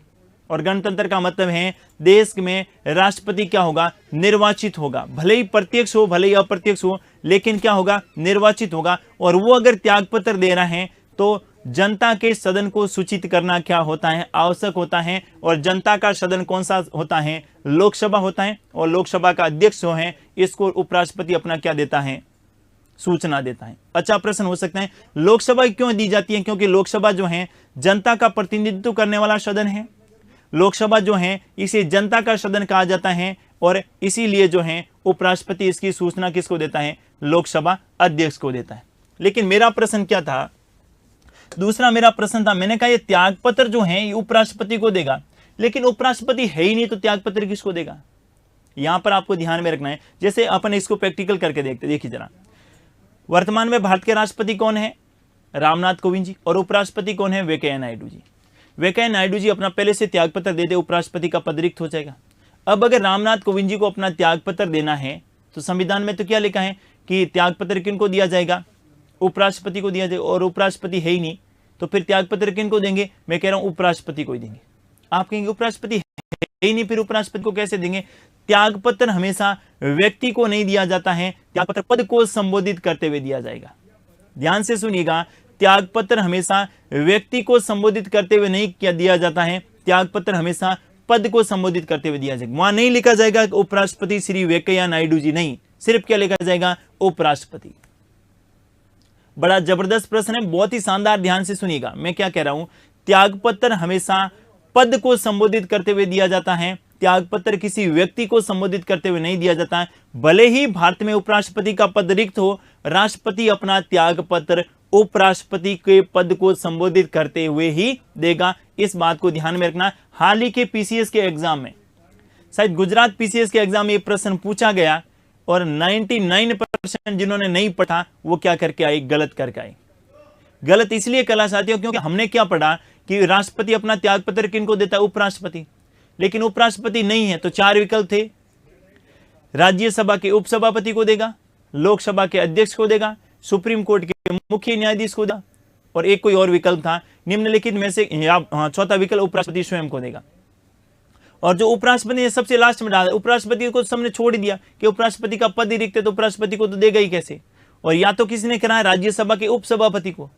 और गणतंत्र का मतलब है देश में राष्ट्रपति क्या होगा? निर्वाचित होगा। भले ही प्रत्यक्ष हो, भले ही अप्रत्यक्ष हो, लेकिन क्या होगा? निर्वाचित होगा। और वो अगर त्यागपत्र दे रहा है तो जनता के सदन को सूचित करना क्या होता है? आवश्यक होता है। और जनता का सदन कौन सा होता है? लोकसभा होता है। और लोकसभा का अध्यक्ष जो है, इसको उपराष्ट्रपति अपना क्या देता है? सूचना देता है। अच्छा प्रश्न हो सकता है, लोकसभा क्यों दी जाती है? क्योंकि लोकसभा जो है जनता का प्रतिनिधित्व करने वाला सदन है। लोकसभा जो है इसे जनता का सदन कहा जाता है, और इसीलिए जो है उपराष्ट्रपति इसकी सूचना किसको देता है? लोकसभा अध्यक्ष को देता है। लेकिन मेरा प्रश्न क्या था? दूसरा मेरा प्रश्न था, मैंने कहा ये त्यागपत्र जो है ये उपराष्ट्रपति को देगा, लेकिन उपराष्ट्रपति है ही नहीं, तो त्यागपत्र किसको देगा? यहां पर आपको ध्यान में रखना है। जैसे अपन इसको प्रैक्टिकल करके देखते, देखिए जरा, वर्तमान में भारत के राष्ट्रपति कौन है? रामनाथ कोविंद जी। और उपराष्ट्रपति कौन है? वेंकैया नायडू जी। वेंकैया नायडू जी अपना पहले से त्यागपत्र दे दे, उपराष्ट्रपति का पद रिक्त हो जाएगा। अब अगर रामनाथ कोविंद जी को अपना त्यागपत्र देना है तो संविधान में तो क्या लिखा है कि त्यागपत्र किनको दिया जाएगा? उपराष्ट्रपति को दिया जाएगा। और उपराष्ट्रपति है ही नहीं, तो फिर त्यागपत्र किनको देंगे? मैं कह रहा हूं उपराष्ट्रपति को ही देंगे। आप कहेंगे उपराष्ट्रपति है ही नहीं, फिर उपराष्ट्रपति को कैसे देंगे? त्यागपत्र हमेशा व्यक्ति को नहीं दिया जाता है, त्यागपत्र पद को संबोधित करते हुए दिया जाएगा। ध्यान से सुनिएगा, त्यागपत्र हमेशा व्यक्ति को संबोधित करते हुए नहीं क्या दिया जाता है, त्यागपत्र हमेशा पद को संबोधित करते हुए दिया जाएगा। वहां नहीं लिखा जाएगा उपराष्ट्रपति श्री वेंकैया नायडू जी, नहीं, सिर्फ क्या लिखा जाएगा? उपराष्ट्रपति। बड़ा जबरदस्त प्रश्न है, बहुत ही शानदार। ध्यान से सुनिएगा, मैं क्या कह रहा हूं, त्यागपत्र हमेशा पद को संबोधित करते हुए दिया जाता है, त्यागपत्र किसी व्यक्ति को संबोधित करते हुए नहीं दिया जाता है। भले ही भारत में उपराष्ट्रपति का पद रिक्त हो, राष्ट्रपति अपना त्यागपत्र उपराष्ट्रपति के पद को संबोधित करते हुए ही देगा। इस बात को ध्यान में रखना। हाल ही के पीसीएस के एग्जाम में, शायद गुजरात पीसीएस के एग्जाम में ये प्रश्न पूछा गया, और 99% जिन्होंने नहीं पढ़ा वो क्या करके आए? गलत करके आए। गलत इसलिए कला साथियों क्योंकि हमने क्या पढ़ा कि राष्ट्रपति अपना त्यागपत्र किनको देता है? उपराष्ट्रपति। लेकिन उपराष्ट्रपति नहीं है, तो चार विकल्प थे। राज्यसभा के उपसभापति को देगा, लोकसभा के अध्यक्ष को देगा, सुप्रीम कोर्ट के मुख्य न्यायाधीश को देगा, और एक कोई और विकल्प था निम्नलिखित में से, चौथा विकल्प उपराष्ट्रपति स्वयं को देगा। और जो उपराष्ट्रपति ने सबसे लास्ट में डाला, उपराष्ट्रपति को सबने छोड़ दिया कि उपराष्ट्रपति का पद ही रिक्त है, तो उपराष्ट्रपति को तो देगा ही कैसे? और या तो किसी ने करा है राज्यसभा के उपसभापति को,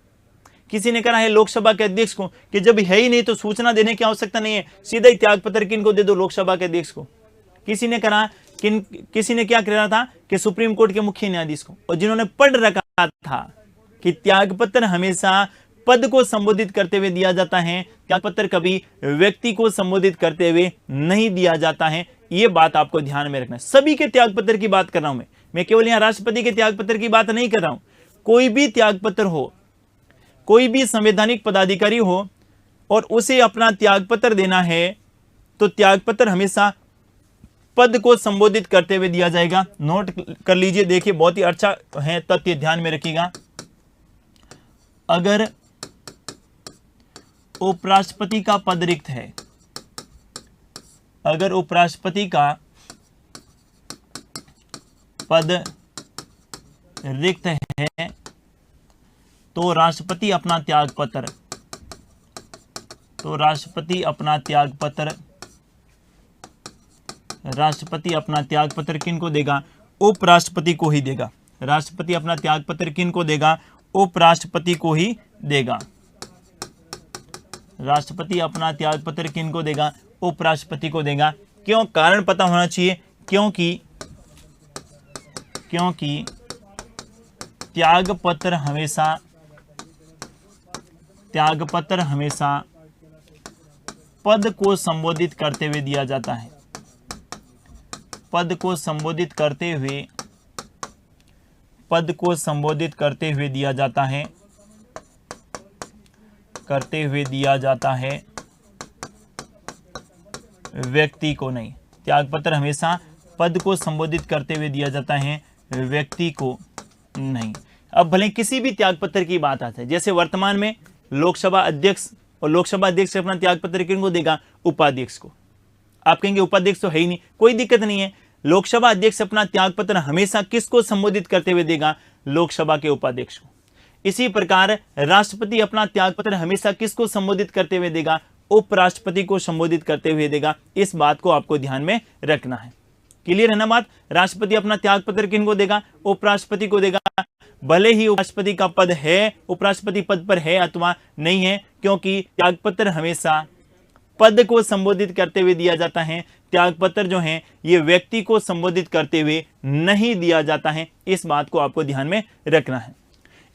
किसी ने करा है लोकसभा के अध्यक्ष को, कि जब है ही नहीं तो सूचना देने की आवश्यकता नहीं है, सीधा ही त्यागपत्र किनको दे दो? लोकसभा के अध्यक्ष को। किसी ने करा किसी ने क्या करा था कि सुप्रीम कोर्ट के मुख्य न्यायाधीश को। और जिन्होंने पढ़ रखा था कि त्यागपत्र हमेशा पद को संबोधित करते हुए दिया जाता है, त्यागपत्र कभी व्यक्ति को संबोधित करते हुए नहीं दिया जाता है, यह बात आपको ध्यान में रखना है। सभी के त्यागपत्र की बात कर रहा हूं मैं केवल यहां राष्ट्रपति के त्यागपत्र की बात नहीं कर रहा हूं। कोई भी त्यागपत्र हो, कोई भी संवैधानिक पदाधिकारी हो और उसे अपना त्यागपत्र देना है, तो त्यागपत्र हमेशा पद को संबोधित करते हुए दिया जाएगा। नोट कर लीजिए, देखिए बहुत ही अच्छा है तथ्य, ध्यान में रखिएगा। अगर उपराष्ट्रपति का पद रिक्त है, अगर उपराष्ट्रपति का पद रिक्त है तो राष्ट्रपति अपना त्याग पत्र किनको देगा? उपराष्ट्रपति को ही देगा। राष्ट्रपति अपना त्याग पत्र किनको देगा? उपराष्ट्रपति को ही देगा। राष्ट्रपति अपना त्याग पत्र किनको देगा? उपराष्ट्रपति को देगा। क्यों? कारण पता होना चाहिए। क्योंकि त्याग पत्र हमेशा पद को संबोधित करते हुए दिया जाता है। पद को संबोधित करते हुए दिया जाता है, व्यक्ति को नहीं। त्यागपत्र हमेशा पद को संबोधित करते हुए दिया जाता है, व्यक्ति को नहीं। अब भले किसी भी त्यागपत्र की बात आती है, जैसे वर्तमान में लोकसभा अध्यक्ष, और लोकसभा अध्यक्ष अपना त्यागपत्र किनको देगा? उपाध्यक्ष को। आप कहेंगे उपाध्यक्ष तो है ही नहीं, कोई दिक्कत नहीं है। लोकसभा अध्यक्ष अपना त्यागपत्र हमेशा किसको संबोधित करते हुए देगा? लोकसभा के उपाध्यक्ष को। इसी प्रकार राष्ट्रपति अपना त्यागपत्र हमेशा किसको संबोधित करते हुए देगा? उपराष्ट्रपति को संबोधित करते हुए देगा। इस बात को आपको ध्यान में रखना है। क्लियर है ना बात? राष्ट्रपति अपना त्यागपत्र किनको देगा? उपराष्ट्रपति को देगा। भले ही उपराष्ट्रपति का पद है, उपराष्ट्रपति पद पर है अथवा नहीं है, क्योंकि त्यागपत्र हमेशा पद को संबोधित करते हुए दिया जाता है। त्यागपत्र जो है ये व्यक्ति को संबोधित करते हुए नहीं दिया जाता है। इस बात को आपको ध्यान में रखना है।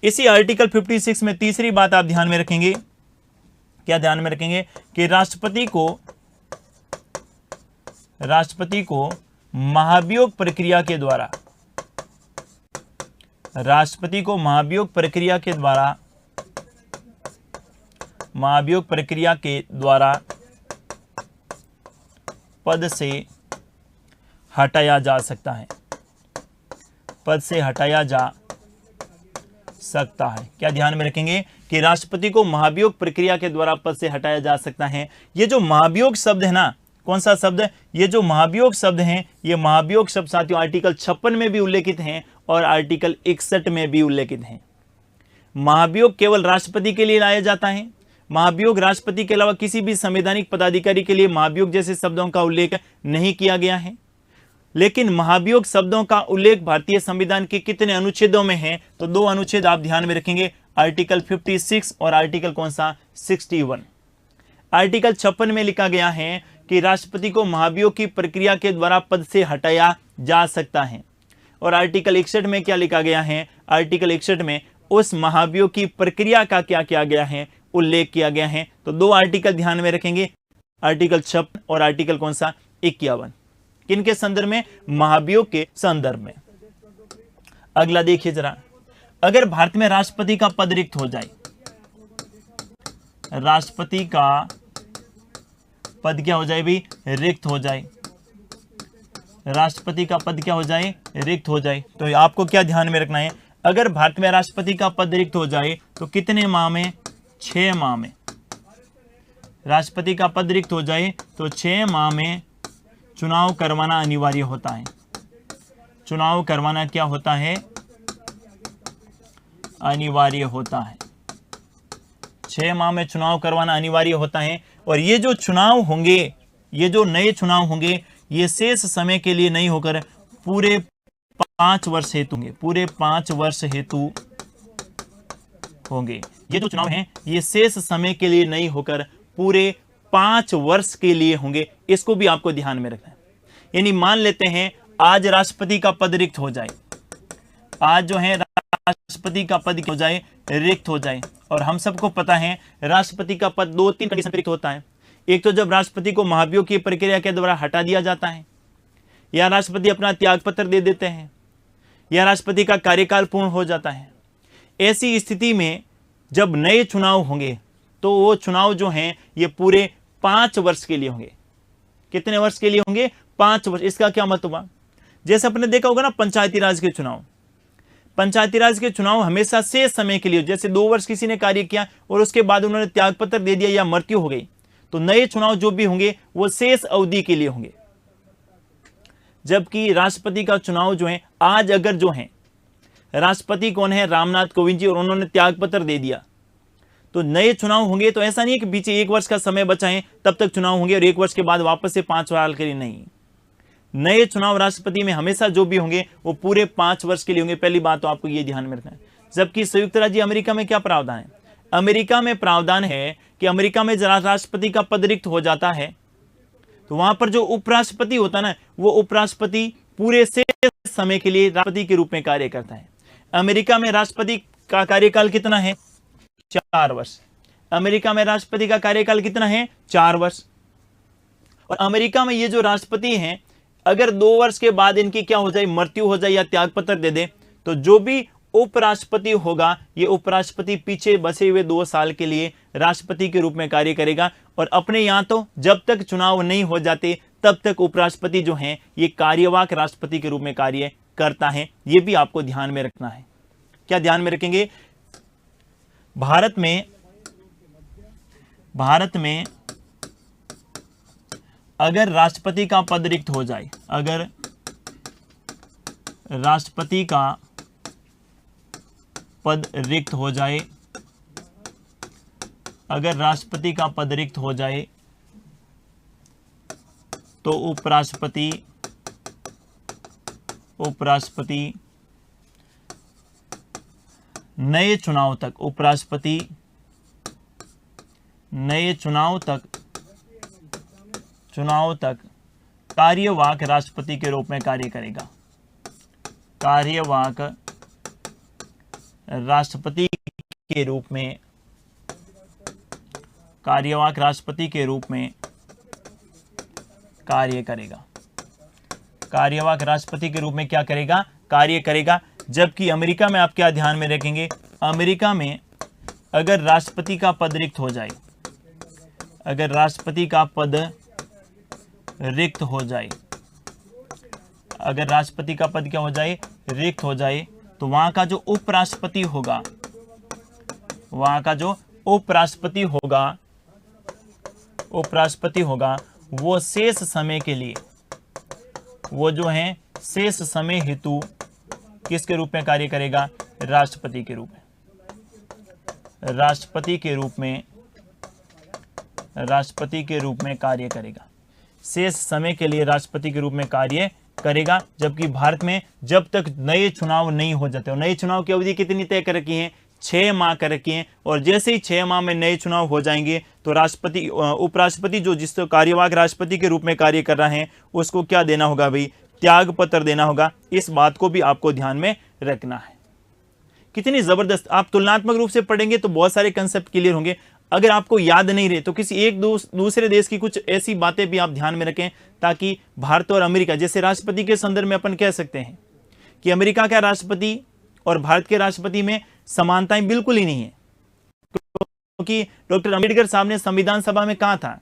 इसी आर्टिकल 56 में तीसरी बात आप ध्यान में रखेंगे। क्या ध्यान में रखेंगे? कि राष्ट्रपति को महाभियोग प्रक्रिया के द्वारा पद से हटाया जा सकता है। क्या ध्यान में रखेंगे? कि राष्ट्रपति को महाभियोग प्रक्रिया के द्वारा पद से हटाया जा सकता है। ये जो महाभियोग शब्द है ना, कौन सा शब्द? ये जो महाभियोग शब्द हैं, ये महाभियोग शब्द साथियों आर्टिकल 56 में भी उल्लेखित हैं और आर्टिकल 61 में भी उल्लेखित हैं। महाभियोग केवल राष्ट्रपति के लिए लाया जाता है। महाभियोग राष्ट्रपति के अलावा किसी भी संवैधानिक पदाधिकारी के लिए महाभियोग जैसे शब्दों का उल्लेख नहीं किया गया है। लेकिन महाभियोग शब्दों का उल्लेख भारतीय संविधान के कितने अनुच्छेदों में है? तो 2 अनुच्छेद आप ध्यान में रखेंगे, आर्टिकल 56 और आर्टिकल कौन सा? 61। आर्टिकल 56 में लिखा गया है कि राष्ट्रपति को महाभियोग की प्रक्रिया के द्वारा पद से हटाया जा सकता है। और आर्टिकल 61 में क्या लिखा गया है? आर्टिकल 61 में उस महाभियोग की प्रक्रिया का क्या किया गया है? उल्लेख किया गया है। तो 2 आर्टिकल ध्यान में रखेंगे, आर्टिकल 56 और आर्टिकल कौन सा? 51। किनके संदर्भ में? महाभियोग के संदर्भ में। अगला देखिए जरा, अगर भारत में राष्ट्रपति का पद रिक्त हो जाए, राष्ट्रपति का पद क्या हो जाए भी? रिक्त हो जाए। राष्ट्रपति का पद क्या हो जाए? रिक्त हो जाए। तो आपको क्या ध्यान में रखना है? अगर भारत में राष्ट्रपति का पद रिक्त हो जाए तो कितने माह में? 6 माह में। राष्ट्रपति का पद रिक्त हो जाए तो 6 माह में चुनाव करवाना अनिवार्य होता है। चुनाव करवाना क्या होता है? अनिवार्य होता है। 6 माह में चुनाव करवाना अनिवार्य होता है। और ये जो चुनाव होंगे, ये जो नए चुनाव होंगे, ये शेष समय के लिए नहीं होकर पूरे 5 वर्ष हेतु होंगे। पूरे 5 वर्ष हेतु होंगे। ये जो चुनाव हैं ये शेष समय के लिए नहीं होकर पूरे 5 वर्ष के लिए होंगे। इसको भी आपको ध्यान में रखना है। यानी मान लेते हैं आज राष्ट्रपति का पद रिक्त हो जाए, आज जो है राष्ट्रपति का पद हो जाए, रिक्त हो जाए। और हम सबको पता है राष्ट्रपति का पद 2-3 कंडीशन पर रिक्त होता है। एक तो जब राष्ट्रपति को महाभियोग की प्रक्रिया के द्वारा हटा दिया जाता है, या राष्ट्रपति अपना त्यागपत्र दे देते हैं, या राष्ट्रपति का कार्यकाल पूर्ण हो जाता है। ऐसी स्थिति में जब नए चुनाव होंगे तो वो चुनाव जो हैं ये पूरे 5 वर्ष के लिए होंगे। कितने वर्ष के लिए होंगे? 5 वर्ष। इसका क्या मतलब हुआ? जैसे आपने देखा होगा ना पंचायती राज के चुनाव, पंचायती राज के चुनाव हमेशा शेष समय के लिए, जैसे 2 वर्ष किसी ने कार्य किया और उसके बाद उन्होंने त्यागपत्र दे दिया या मृत्यु हो गई, तो नए चुनाव जो भी होंगे वो शेष अवधि के लिए होंगे। जबकि राष्ट्रपति का चुनाव जो है आज अगर जो है राष्ट्रपति कौन है, रामनाथ कोविंद जी, और उन्होंने त्याग पत्र दे दिया तो नए चुनाव होंगे। तो ऐसा नहीं है कि पीछे 1 वर्ष का समय बचा है तब तक चुनाव होंगे और 1 वर्ष के बाद वापस से 5 साल के लिए नहीं। नए चुनाव राष्ट्रपति में हमेशा जो भी होंगे वो पूरे 5 वर्ष के लिए होंगे। पहली बात तो आपको ये ध्यान में रखना है। जबकि संयुक्त राज्य अमेरिका में क्या प्रावधान है, अमेरिका में प्रावधान है कि अमेरिका में जरा राष्ट्रपति का पद रिक्त हो जाता है तो वहां पर जो उपराष्ट्रपति होता है ना, वो उपराष्ट्रपति पूरे से समय के लिए राष्ट्रपति के रूप में कार्य करता है। अमेरिका में राष्ट्रपति का कार्यकाल कितना है, 4 वर्ष। अमेरिका में राष्ट्रपति का कार्यकाल कितना है, 4 वर्ष। और अमेरिका में ये जो राष्ट्रपति हैं अगर 2 वर्ष के बाद इनकी क्या हो जाए, मृत्यु हो जाए या त्यागपत्र दे दे, तो जो भी उपराष्ट्रपति होगा ये उपराष्ट्रपति पीछे बचे हुए 2 साल के लिए राष्ट्रपति के रूप में कार्य करेगा। और अपने यहां तो जब तक चुनाव नहीं हो जाते तब तक उपराष्ट्रपति जो हैं ये कार्यवाहक राष्ट्रपति के रूप में कार्य करता है। ये भी आपको ध्यान में रखना है। क्या ध्यान में रखेंगे, भारत में अगर राष्ट्रपति का पद रिक्त हो जाए, अगर राष्ट्रपति का पद रिक्त हो जाए, अगर राष्ट्रपति का पद रिक्त हो जाए तो उपराष्ट्रपति नए चुनाव तक, उपराष्ट्रपति नए चुनाव तक कार्यवाहक राष्ट्रपति के रूप में कार्य करेगा। कार्यवाहक राष्ट्रपति के रूप में, कार्यवाहक राष्ट्रपति के रूप में कार्य करेगा। कार्यवाहक राष्ट्रपति के रूप में क्या करेगा, कार्य करेगा। जबकि अमेरिका में आप क्या ध्यान में रखेंगे, अमेरिका में अगर राष्ट्रपति का पद रिक्त हो जाए, अगर राष्ट्रपति का पद रिक्त हो जाए, अगर राष्ट्रपति का पद क्या हो जाए, रिक्त हो जाए, तो वहां का जो उपराष्ट्रपति होगा, वहां का जो उपराष्ट्रपति होगा वो शेष समय के लिए, वो जो है शेष समय हेतु किसके रूप में कार्य करेगा, राष्ट्रपति के रूप में, राष्ट्रपति के रूप में कार्य करेगा। शेष समय के लिए राष्ट्रपति के रूप में कार्य करेगा। जबकि भारत में जब तक नए चुनाव नहीं हो जाते, और नए चुनाव की अवधि कितनी तय कर रखी है, 6 माह कर रखी है, और जैसे ही 6 माह में नए चुनाव हो जाएंगे तो राष्ट्रपति, उपराष्ट्रपति जो जिस कार्यवाहक राष्ट्रपति के रूप में कार्य कर रहे हैं उसको क्या देना होगा भाई, त्याग पत्र देना होगा। इस बात को भी आपको ध्यान में रखना है। कितनी जबरदस्त, आप तुलनात्मक रूप से पढ़ेंगे तो बहुत सारे कंसेप्ट क्लियर होंगे। अगर आपको याद नहीं रहे तो किसी एक दूसरे देश की कुछ ऐसी बातें भी आप ध्यान में रखें, ताकि भारत और अमेरिका, जैसे राष्ट्रपति के संदर्भ में अपन कह सकते हैं कि अमेरिका का राष्ट्रपति और भारत के राष्ट्रपति में समानताएं बिल्कुल ही नहीं है। क्योंकि डॉक्टर अंबेडकर साहब ने संविधान सभा में कहा था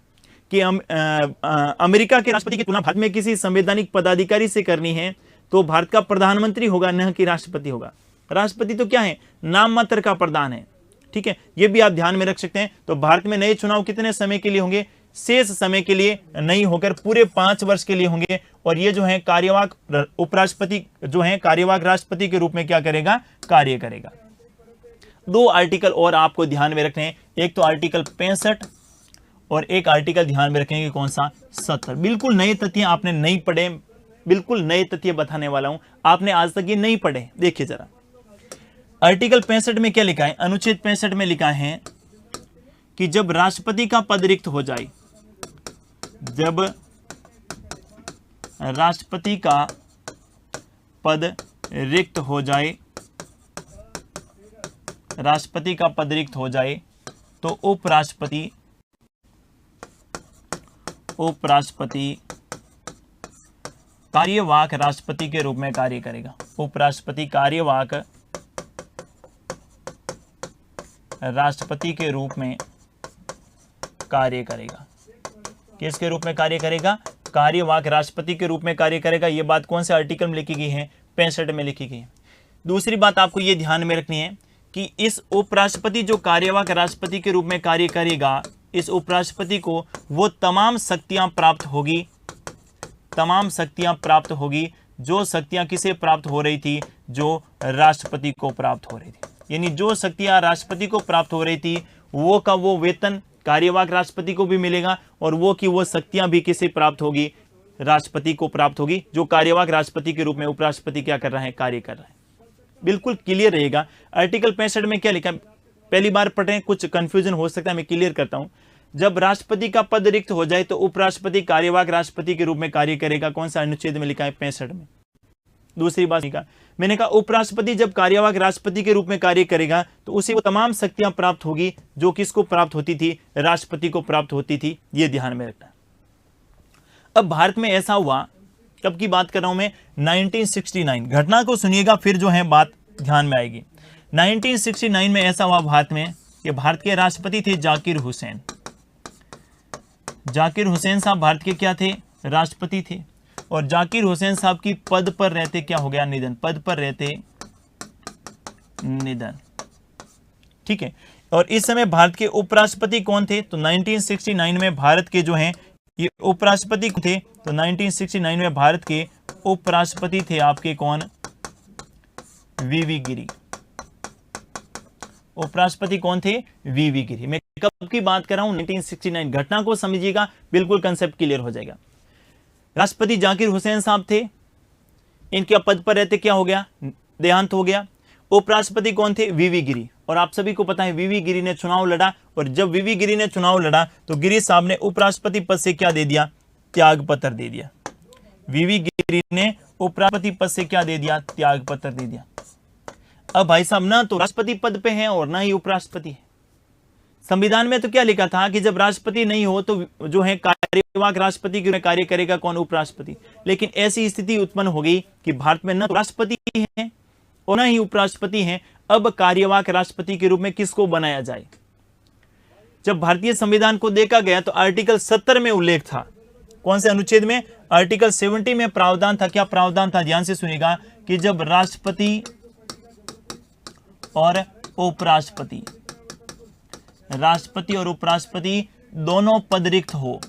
कि अमेरिका के राष्ट्रपति की तुलना भारत में किसी संवैधानिक पदाधिकारी से करनी है तो भारत का प्रधानमंत्री होगा, न कि राष्ट्रपति होगा। राष्ट्रपति तो क्या है, नाम मात्र का प्रधान है। ठीक है, ये भी आप ध्यान में रख सकते हैं। तो भारत में नए चुनाव कितने समय के लिए होंगे, शेष समय के लिए नहीं होकर पूरे 5 वर्ष के लिए होंगे। और ये जो है कार्यवाहक उपराष्ट्रपति जो है कार्यवाहक राष्ट्रपति के रूप में क्या करेगा, कार्य करेगा। 2 आर्टिकल और आपको ध्यान में रखने हैं, एक तो आर्टिकल 65 और एक आर्टिकल ध्यान में रखेंगे कौन सा, 70। बिल्कुल नए तथ्य आपने नहीं पढ़े, बिल्कुल नए तथ्य बताने वाला हूं, आपने आज तक ये नहीं पढ़े। देखिए जरा, आर्टिकल 65 में क्या लिखा है, अनुच्छेद 65 में लिखा है कि जब राष्ट्रपति का पद रिक्त हो जाए, जब राष्ट्रपति का पद रिक्त हो जाए, राष्ट्रपति का पद रिक्त हो जाए तो उपराष्ट्रपति कार्यवाहक राष्ट्रपति के रूप में कार्य करेगा। उपराष्ट्रपति कार्यवाहक राष्ट्रपति के रूप में कार्य करेगा। किसके रूप में कार्य करेगा, कार्यवाहक राष्ट्रपति के रूप में कार्य करेगा। यह बात कौन से आर्टिकल में लिखी गई है, 65 में लिखी गई है। दूसरी बात आपको यह ध्यान में रखनी है कि इस उपराष्ट्रपति जो कार्यवाहक राष्ट्रपति के रूप में कार्य करेगा, इस उपराष्ट्रपति को वो तमाम शक्तियां प्राप्त होगी तमाम शक्तियां प्राप्त होगी जो शक्तियां किसे प्राप्त हो रही थी, जो राष्ट्रपति को प्राप्त हो रही थी। यानी जो शक्तियां राष्ट्रपति को प्राप्त हो रही थी वो का वो वेतन कार्यवाहक राष्ट्रपति को भी मिलेगा और वो की वो शक्तियां भी किसे प्राप्त होगी, राष्ट्रपति को प्राप्त होगी, जो कार्यवाहक राष्ट्रपति के रूप में उपराष्ट्रपति क्या कर रहा है, कार्य कर रहा है। बिल्कुल क्लियर रहेगा। आर्टिकल 65 में क्या लिखा है, पहली बार पढ़ रहे हैं, कुछ कंफ्यूजन हो सकता है, मैं क्लियर करता हूं। जब राष्ट्रपति का पद रिक्त हो जाए तो उपराष्ट्रपति कार्यवाहक राष्ट्रपति के रूप में कार्य करेगा। कौन सा अनुच्छेद में लिखा है, 65 में। दूसरी बात लिखा, मैंने कहा उपराष्ट्रपति जब कार्यवाहक राष्ट्रपति के रूप में कार्य करेगा तो उसे वो तमाम शक्तियां प्राप्त होगी जो किसको प्राप्त होती थी, राष्ट्रपति को प्राप्त होती थी। ये ध्यान में रखना। अब भारत में ऐसा हुआ, कब की बात कर रहा हूं मैं, 1969। घटना को सुनिएगा फिर जो है बात ध्यान में आएगी। 1969 में ऐसा हुआ भारत में कि भारत के राष्ट्रपति थे जाकिर हुसैन। जाकिर हुसैन साहब भारत के क्या थे, राष्ट्रपति थे। और जाकिर हुसैन साहब की पद पर रहते क्या हो गया, निधन। पद पर रहते निधन, ठीक है। और इस समय भारत के उपराष्ट्रपति कौन थे, तो 1969 में भारत के जो हैं ये उपराष्ट्रपति थे। तो 1969 में भारत के उपराष्ट्रपति थे आपके कौन, वीवी गिरी। उपराष्ट्रपति कौन थे, वीवी गिरी। मैं कब की बात कर रहा हूं, 1969। घटना को समझिएगा, बिल्कुल कंसेप्ट क्लियर हो जाएगा। राष्ट्रपति जाकिर हुसैन साहब थे, इनके पद पर रहते क्या हो गया, देहांत हो गया। उपराष्ट्रपति कौन थे, वीवी गिरी। और आप सभी को पता है वीवी गिरी ने चुनाव लड़ा, और जब वीवी गिरी ने चुनाव लड़ा तो गिरी साहब ने उपराष्ट्रपति पद से क्या दे दिया, त्याग पत्र दे दिया। वीवी गिरी ने उपराष्ट्रपति पद से क्या दे दिया, त्याग पत्र दे दिया। अब भाई साहब ना तो राष्ट्रपति पद पे हैं और ना ही उपराष्ट्रपति है। संविधान में तो क्या लिखा था कि जब राष्ट्रपति नहीं हो तो जो है कार्यवाहक राष्ट्रपति के कार्य करेगा कौन, उपराष्ट्रपति। लेकिन ऐसी स्थिति उत्पन्न हो गई कि भारत में न तो राष्ट्रपति है और न ही उपराष्ट्रपति हैं। अब कार्यवाहक राष्ट्रपति के रूप में किसको बनाया जाए। जब भारतीय संविधान को देखा गया तो आर्टिकल 70 में उल्लेख था। कौन से अनुच्छेद में, आर्टिकल 70 में प्रावधान था। क्या प्रावधान था, ध्यान से सुनिएगा, कि जब राष्ट्रपति और उपराष्ट्रपति, राष्ट्रपति और उपराष्ट्रपति दोनों पद रिक्त हो,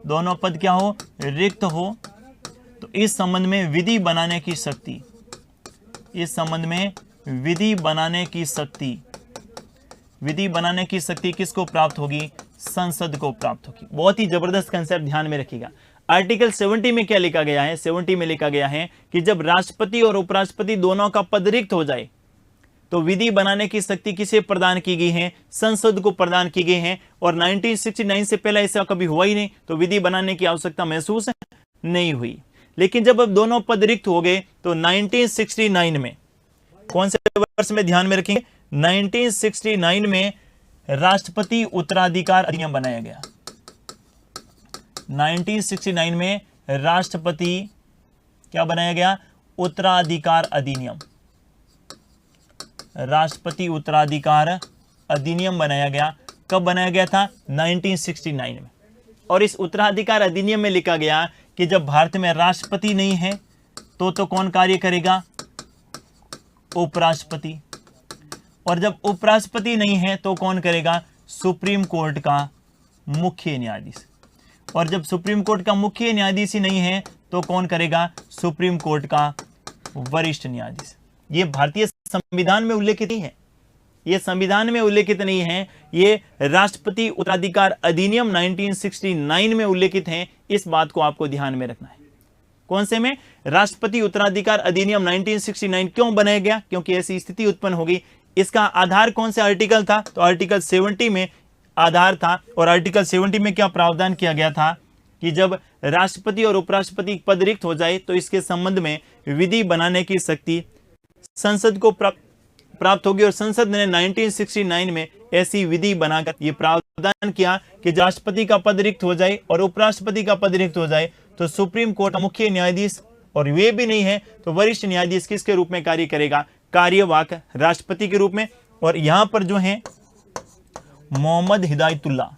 दोनों पद क्या हो, रिक्त हो, तो इस संबंध में विधि बनाने की शक्ति, इस संबंध में विधि बनाने की शक्ति, विधि बनाने की शक्ति किसको प्राप्त होगी, संसद को प्राप्त होगी। बहुत ही जबरदस्त कंसेप्ट ध्यान में रखिएगा। आर्टिकल 70 में क्या लिखा गया है, 70 में लिखा गया है कि जब राष्ट्रपति और उपराष्ट्रपति दोनों का पद रिक्त हो जाए तो विधि बनाने की शक्ति किसे प्रदान की गई है, संसद को प्रदान की गई है। और 1969 से पहले ऐसा कभी हुआ ही नहीं, तो विधि बनाने की आवश्यकता महसूस नहीं हुई। लेकिन जब अब दोनों पद रिक्त हो गए तो 1969 में, कौन से वर्ष में ध्यान में रखेंगे, 1969 में राष्ट्रपति उत्तराधिकार अधिनियम बनाया गया। 1969 में राष्ट्रपति क्या बनाया गया, उत्तराधिकार अधिनियम, राष्ट्रपति उत्तराधिकार अधिनियम बनाया गया। कब बनाया गया था, 1969 में। और इस उत्तराधिकार अधिनियम में लिखा गया कि जब भारत में राष्ट्रपति नहीं है तो कौन कार्य करेगा, उपराष्ट्रपति। और जब उपराष्ट्रपति नहीं है तो कौन करेगा, सुप्रीम कोर्ट का मुख्य न्यायाधीश। और जब सुप्रीम कोर्ट का मुख्य न्यायाधीश ही नहीं है तो कौन करेगा, सुप्रीम कोर्ट का वरिष्ठ न्यायाधीश। ये भारतीय संविधान में उल्लेखित नहीं है, ये संविधान में उल्लेखित नहीं है, ये राष्ट्रपति उत्तराधिकार अधिनियम 1969 में उल्लेखित है। इस बात को आपको ध्यान में रखना है। कौन से में, राष्ट्रपति उत्तराधिकार अधिनियम 1969 क्यों बनाया गया, क्योंकि ऐसी स्थिति उत्पन्न होगी। इसका आधार कौन से आर्टिकल था, तो आर्टिकल 70 में आधार था। और आर्टिकल 70 में क्या प्रावधान किया गया था कि जब राष्ट्रपति और उपराष्ट्रपति पद रिक्त हो जाए तो इसके संबंध में विधि बनाने की शक्ति संसद को प्राप्त होगी। और संसद ने 1969 में ऐसी विधि बनाकर यह प्रावधान किया कि राष्ट्रपति का पद रिक्त हो जाए और उपराष्ट्रपति का पद रिक्त हो जाए तो सुप्रीम कोर्ट का मुख्य न्यायाधीश, और वे भी नहीं है तो वरिष्ठ न्यायाधीश किसके रूप में कार्य करेगा, कार्यवाहक राष्ट्रपति के रूप में। और यहां पर जो है मोहम्मद हिदायतुल्लाह,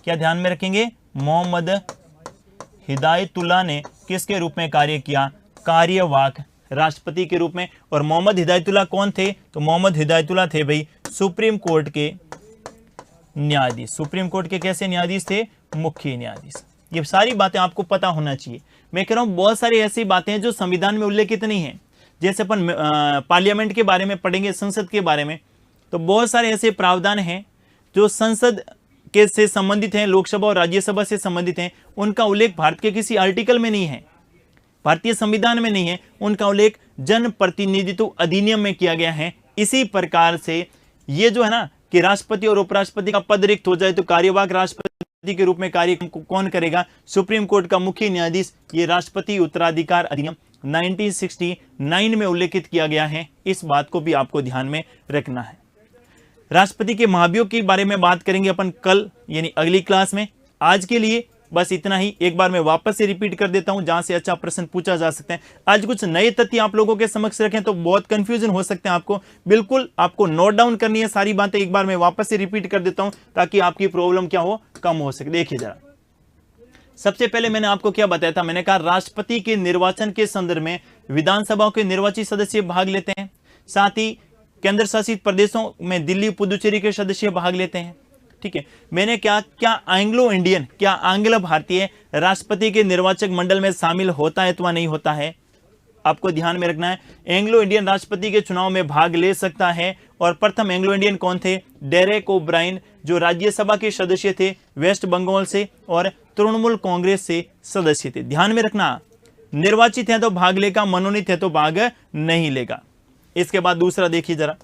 क्या ध्यान में रखेंगे, मोहम्मद हिदायतुल्लाह ने किसके रूप में कार्य किया, कार्यवाहक राष्ट्रपति के रूप में। और मोहम्मद हिदायतुल्लाह कौन थे, तो मोहम्मद हिदायतुल्लाह थे भाई सुप्रीम कोर्ट के न्यायाधीश। सुप्रीम कोर्ट के कैसे न्यायाधीश थे, मुख्य न्यायाधीश। ये सारी बातें आपको पता होना चाहिए। मैं कह रहा हूं बहुत सारी ऐसी बातें हैं जो संविधान में उल्लेखित नहीं है। जैसे अपन पार्लियामेंट के बारे में पढ़ेंगे, संसद के बारे में, तो बहुत सारे ऐसे प्रावधान हैं जो संसद के से संबंधित हैं, लोकसभा और राज्यसभा से संबंधित हैं। उनका उल्लेख भारत के किसी आर्टिकल में नहीं है, भारतीय संविधान में नहीं है, उनका उल्लेख जन प्रतिनिधित्व अधिनियम में किया गया है। इसी प्रकार से ये जो है ना कि राष्ट्रपति और उपराष्ट्रपति का पद रिक्त हो जाए तो कार्यवाहक राष्ट्रपति के रूप में कार्य कौन करेगा? सुप्रीम कोर्ट का मुख्य न्यायाधीश। ये राष्ट्रपति उत्तराधिकार अधिनियम 1969 में उल्लेखित किया गया है। इस बात को भी आपको ध्यान में रखना है। राष्ट्रपति के महाभियोग के बारे में बात करेंगे अपन कल, यानी अगली क्लास में। आज के लिए बस इतना ही। एक बार मैं वापस से रिपीट कर देता हूं जहां से अच्छा प्रश्न पूछा जा सकता है। आज कुछ नए तथ्य आप लोगों के समक्ष रखें तो बहुत कंफ्यूजन हो सकते हैं आपको। बिल्कुल आपको नोट डाउन करनी है सारी बातें। एक बार मैं वापस से रिपीट कर देता हूं ताकि आपकी प्रॉब्लम क्या हो, कम हो सके। देखिए जरा, सबसे पहले मैंने आपको क्या बताया था? मैंने कहा राष्ट्रपति के निर्वाचन के संदर्भ में विधानसभाओं के निर्वाचित सदस्य भाग लेते हैं, साथ ही केंद्र शासित प्रदेशों में दिल्ली, पुदुचेरी के सदस्य भाग लेते हैं। ठीक है, मैंने क्या एंग्लो इंडियन, क्या आंग्ल भारतीय राष्ट्रपति के निर्वाचक मंडल में शामिल होता है अथवा नहीं होता है? आपको ध्यान में रखना है। एंग्लो इंडियन राष्ट्रपति के चुनाव में भाग ले सकता है। और प्रथम एंग्लो इंडियन कौन थे? डेरेक ओब्रायन, जो राज्यसभा के सदस्य थे वेस्ट बंगाल से और तृणमूल कांग्रेस से सदस्य थे। ध्यान में रखना, निर्वाचित है तो भाग लेगा, मनोनीत है तो भाग नहीं लेगा। इसके बाद दूसरा देखिए जरा,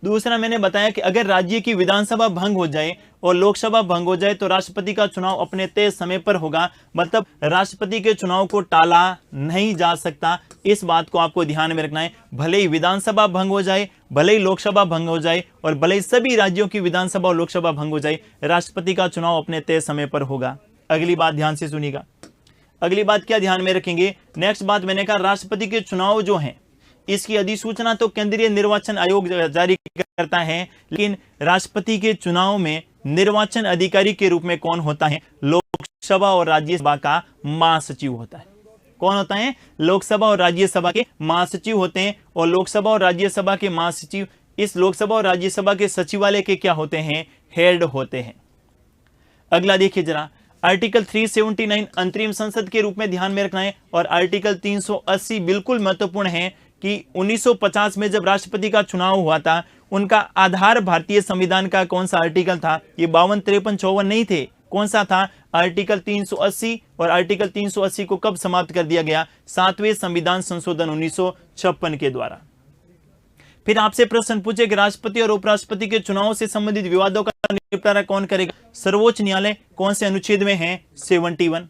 दूसरा मैंने बताया कि अगर राज्य की विधानसभा भंग हो जाए और लोकसभा भंग हो जाए तो राष्ट्रपति का चुनाव अपने तय समय पर होगा। मतलब राष्ट्रपति के चुनाव को टाला नहीं जा सकता। इस बात को आपको ध्यान में रखना है। भले ही विधानसभा भंग हो जाए, भले ही लोकसभा भंग हो जाए और भले ही सभी राज्यों की विधानसभा और लोकसभा भंग हो जाए, राष्ट्रपति का चुनाव अपने तय समय पर होगा। अगली बात ध्यान से सुनिएगा। अगली बात क्या ध्यान में रखेंगे? नेक्स्ट बात मैंने कहा राष्ट्रपति के चुनाव जो है इसकी अधिसूचना तो केंद्रीय निर्वाचन आयोग जारी करता है, लेकिन राष्ट्रपति के चुनाव में निर्वाचन अधिकारी के रूप में कौन होता है? लोकसभा और राज्यसभा का महासचिव होता है। कौन होता है? लोकसभा और राज्यसभा के महासचिव होते हैं। और लोकसभा और राज्यसभा के महासचिव इस लोकसभा और राज्यसभा के सचिवालय के क्या होते हैं? हेड होते हैं। अगला देखिए जरा, आर्टिकल 379 अंतरिम संसद के रूप में ध्यान में रखना है। और आर्टिकल 380 बिल्कुल महत्वपूर्ण है कि 1950 में जब राष्ट्रपति का चुनाव हुआ था, उनका आधार भारतीय संविधान का कौन सा आर्टिकल था? ये 52, 53, 54 नहीं थे। कौन सा था? आर्टिकल 380। और आर्टिकल 380 को कब समाप्त कर दिया गया? 7वें संविधान संशोधन 1956 के द्वारा। फिर आपसे प्रश्न पूछे कि राष्ट्रपति और उपराष्ट्रपति के चुनाव से संबंधित विवादों का निपटारा कौन करेगा? सर्वोच्च न्यायालय। कौन से अनुच्छेद में है? 71।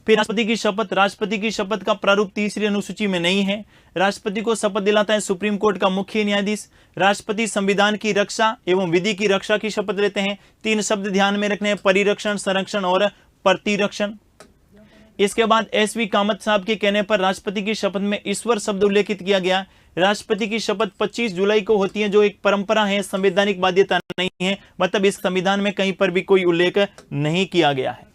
फिर राष्ट्रपति की शपथ, राष्ट्रपति की शपथ का प्रारूप तीसरी अनुसूची में नहीं है। राष्ट्रपति को शपथ दिलाता है सुप्रीम कोर्ट का मुख्य न्यायाधीश। राष्ट्रपति संविधान की रक्षा एवं विधि की रक्षा की शपथ लेते हैं। 3 शब्द ध्यान में रखने हैं, परिरक्षण, संरक्षण और प्रतिरक्षण। इसके बाद एस वी कामत साहब के कहने पर राष्ट्रपति की शपथ में ईश्वर शब्द उल्लेखित किया गया। राष्ट्रपति की शपथ 25 जुलाई को होती है, जो एक परंपरा है, संवैधानिक बाध्यता नहीं है। मतलब इस संविधान में कहीं पर भी कोई उल्लेख नहीं किया गया है।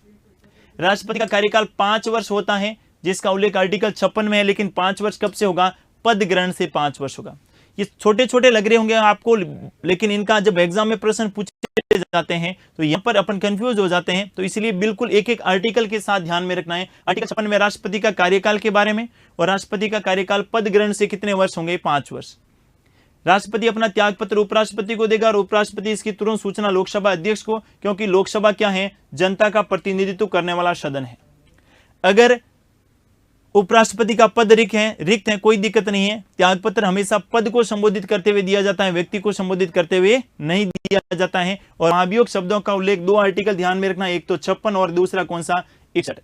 राष्ट्रपति का कार्यकाल 5 वर्ष होता है, जिसका उल्लेख आर्टिकल 56 में है। लेकिन 5 वर्ष कब से होगा? पद ग्रहण से 5 वर्ष होगा। ये छोटे छोटे लग रहे होंगे आपको, लेकिन इनका जब एग्जाम में प्रश्न पूछे जाते हैं तो यहाँ पर अपन कंफ्यूज हो जाते हैं। तो इसलिए बिल्कुल एक एक आर्टिकल के साथ ध्यान में रखना है। आर्टिकल 56 में राष्ट्रपति का कार्यकाल के बारे में, और राष्ट्रपति का कार्यकाल पद ग्रहण से कितने वर्ष होंगे? 5 वर्ष। राष्ट्रपति अपना त्याग पत्र उपराष्ट्रपति को देगा और उपराष्ट्रपति इसकी तुरंत सूचना लोकसभा अध्यक्ष को, क्योंकि लोकसभा क्या है? जनता का प्रतिनिधित्व करने वाला सदन है। अगर उपराष्ट्रपति का पद रिक्त है, कोई दिक्कत नहीं है। त्याग पत्र हमेशा पद को संबोधित करते हुए दिया जाता है, व्यक्ति को संबोधित करते हुए नहीं दिया जाता है। और महाभियोग शब्दों का उल्लेख 2 आर्टिकल ध्यान में रखना, एक तो 56 और दूसरा कौन सा? 61।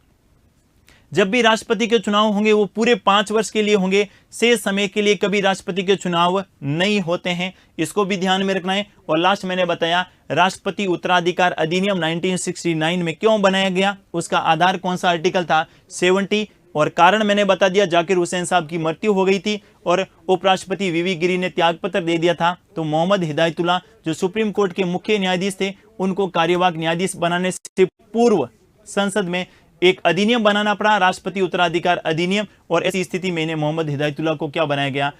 जब भी राष्ट्रपति के चुनाव होंगे वो पूरे 5 वर्ष के लिए होंगे, शेष समय के लिए कभी राष्ट्रपति के चुनाव नहीं होते हैं। इसको भी ध्यान में रखना है। और लास्ट मैंने बताया राष्ट्रपति उत्तराधिकार अधिनियम 1969 में क्यों बनाया गया, उसका आधार कौन सा आर्टिकल था? 70। और कारण मैंने बता दिया, जाकिर हुसैन साहब की मृत्यु हो गई थी और उपराष्ट्रपति वीवी गिरी ने त्यागपत्र दे दिया था। तो मोहम्मद हिदायतुल्लाह जो सुप्रीम कोर्ट के मुख्य न्यायाधीश थे, उनको कार्यवाहक न्यायाधीश बनाने से पूर्व संसद में एक अधिनियम बनाना पड़ा, राष्ट्रपति उत्तराधिकार अधिनियम। और ऐसी स्थिति में इन्हें मोहम्मद हिदायतुल्लाह को क्या बनाया गया?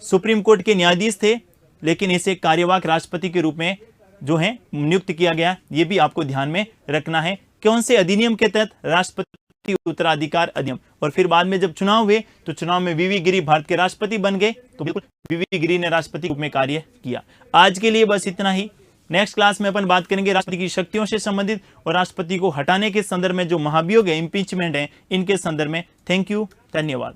सुप्रीम कोर्ट के न्यायाधीश थे, लेकिन इसे कार्यवाहक राष्ट्रपति के रूप में जो है नियुक्त किया गया। ये भी आपको ध्यान में रखना है कौन से अधिनियम के तहत? राष्ट्रपति उत्तराधिकार अधिनियम। और फिर बाद में जब चुनाव हुए तो चुनाव में वीवी गिरी भारत के राष्ट्रपति बन गए, तो बिल्कुल वीवी गिरी ने राष्ट्रपति के रूप में कार्य किया। आज के लिए बस इतना ही। नेक्स्ट क्लास में अपन बात करेंगे राष्ट्रपति की शक्तियों से संबंधित और राष्ट्रपति को हटाने के संदर्भ में जो महाभियोग है, इंपीचमेंट है, इनके संदर्भ में। थैंक यू, धन्यवाद।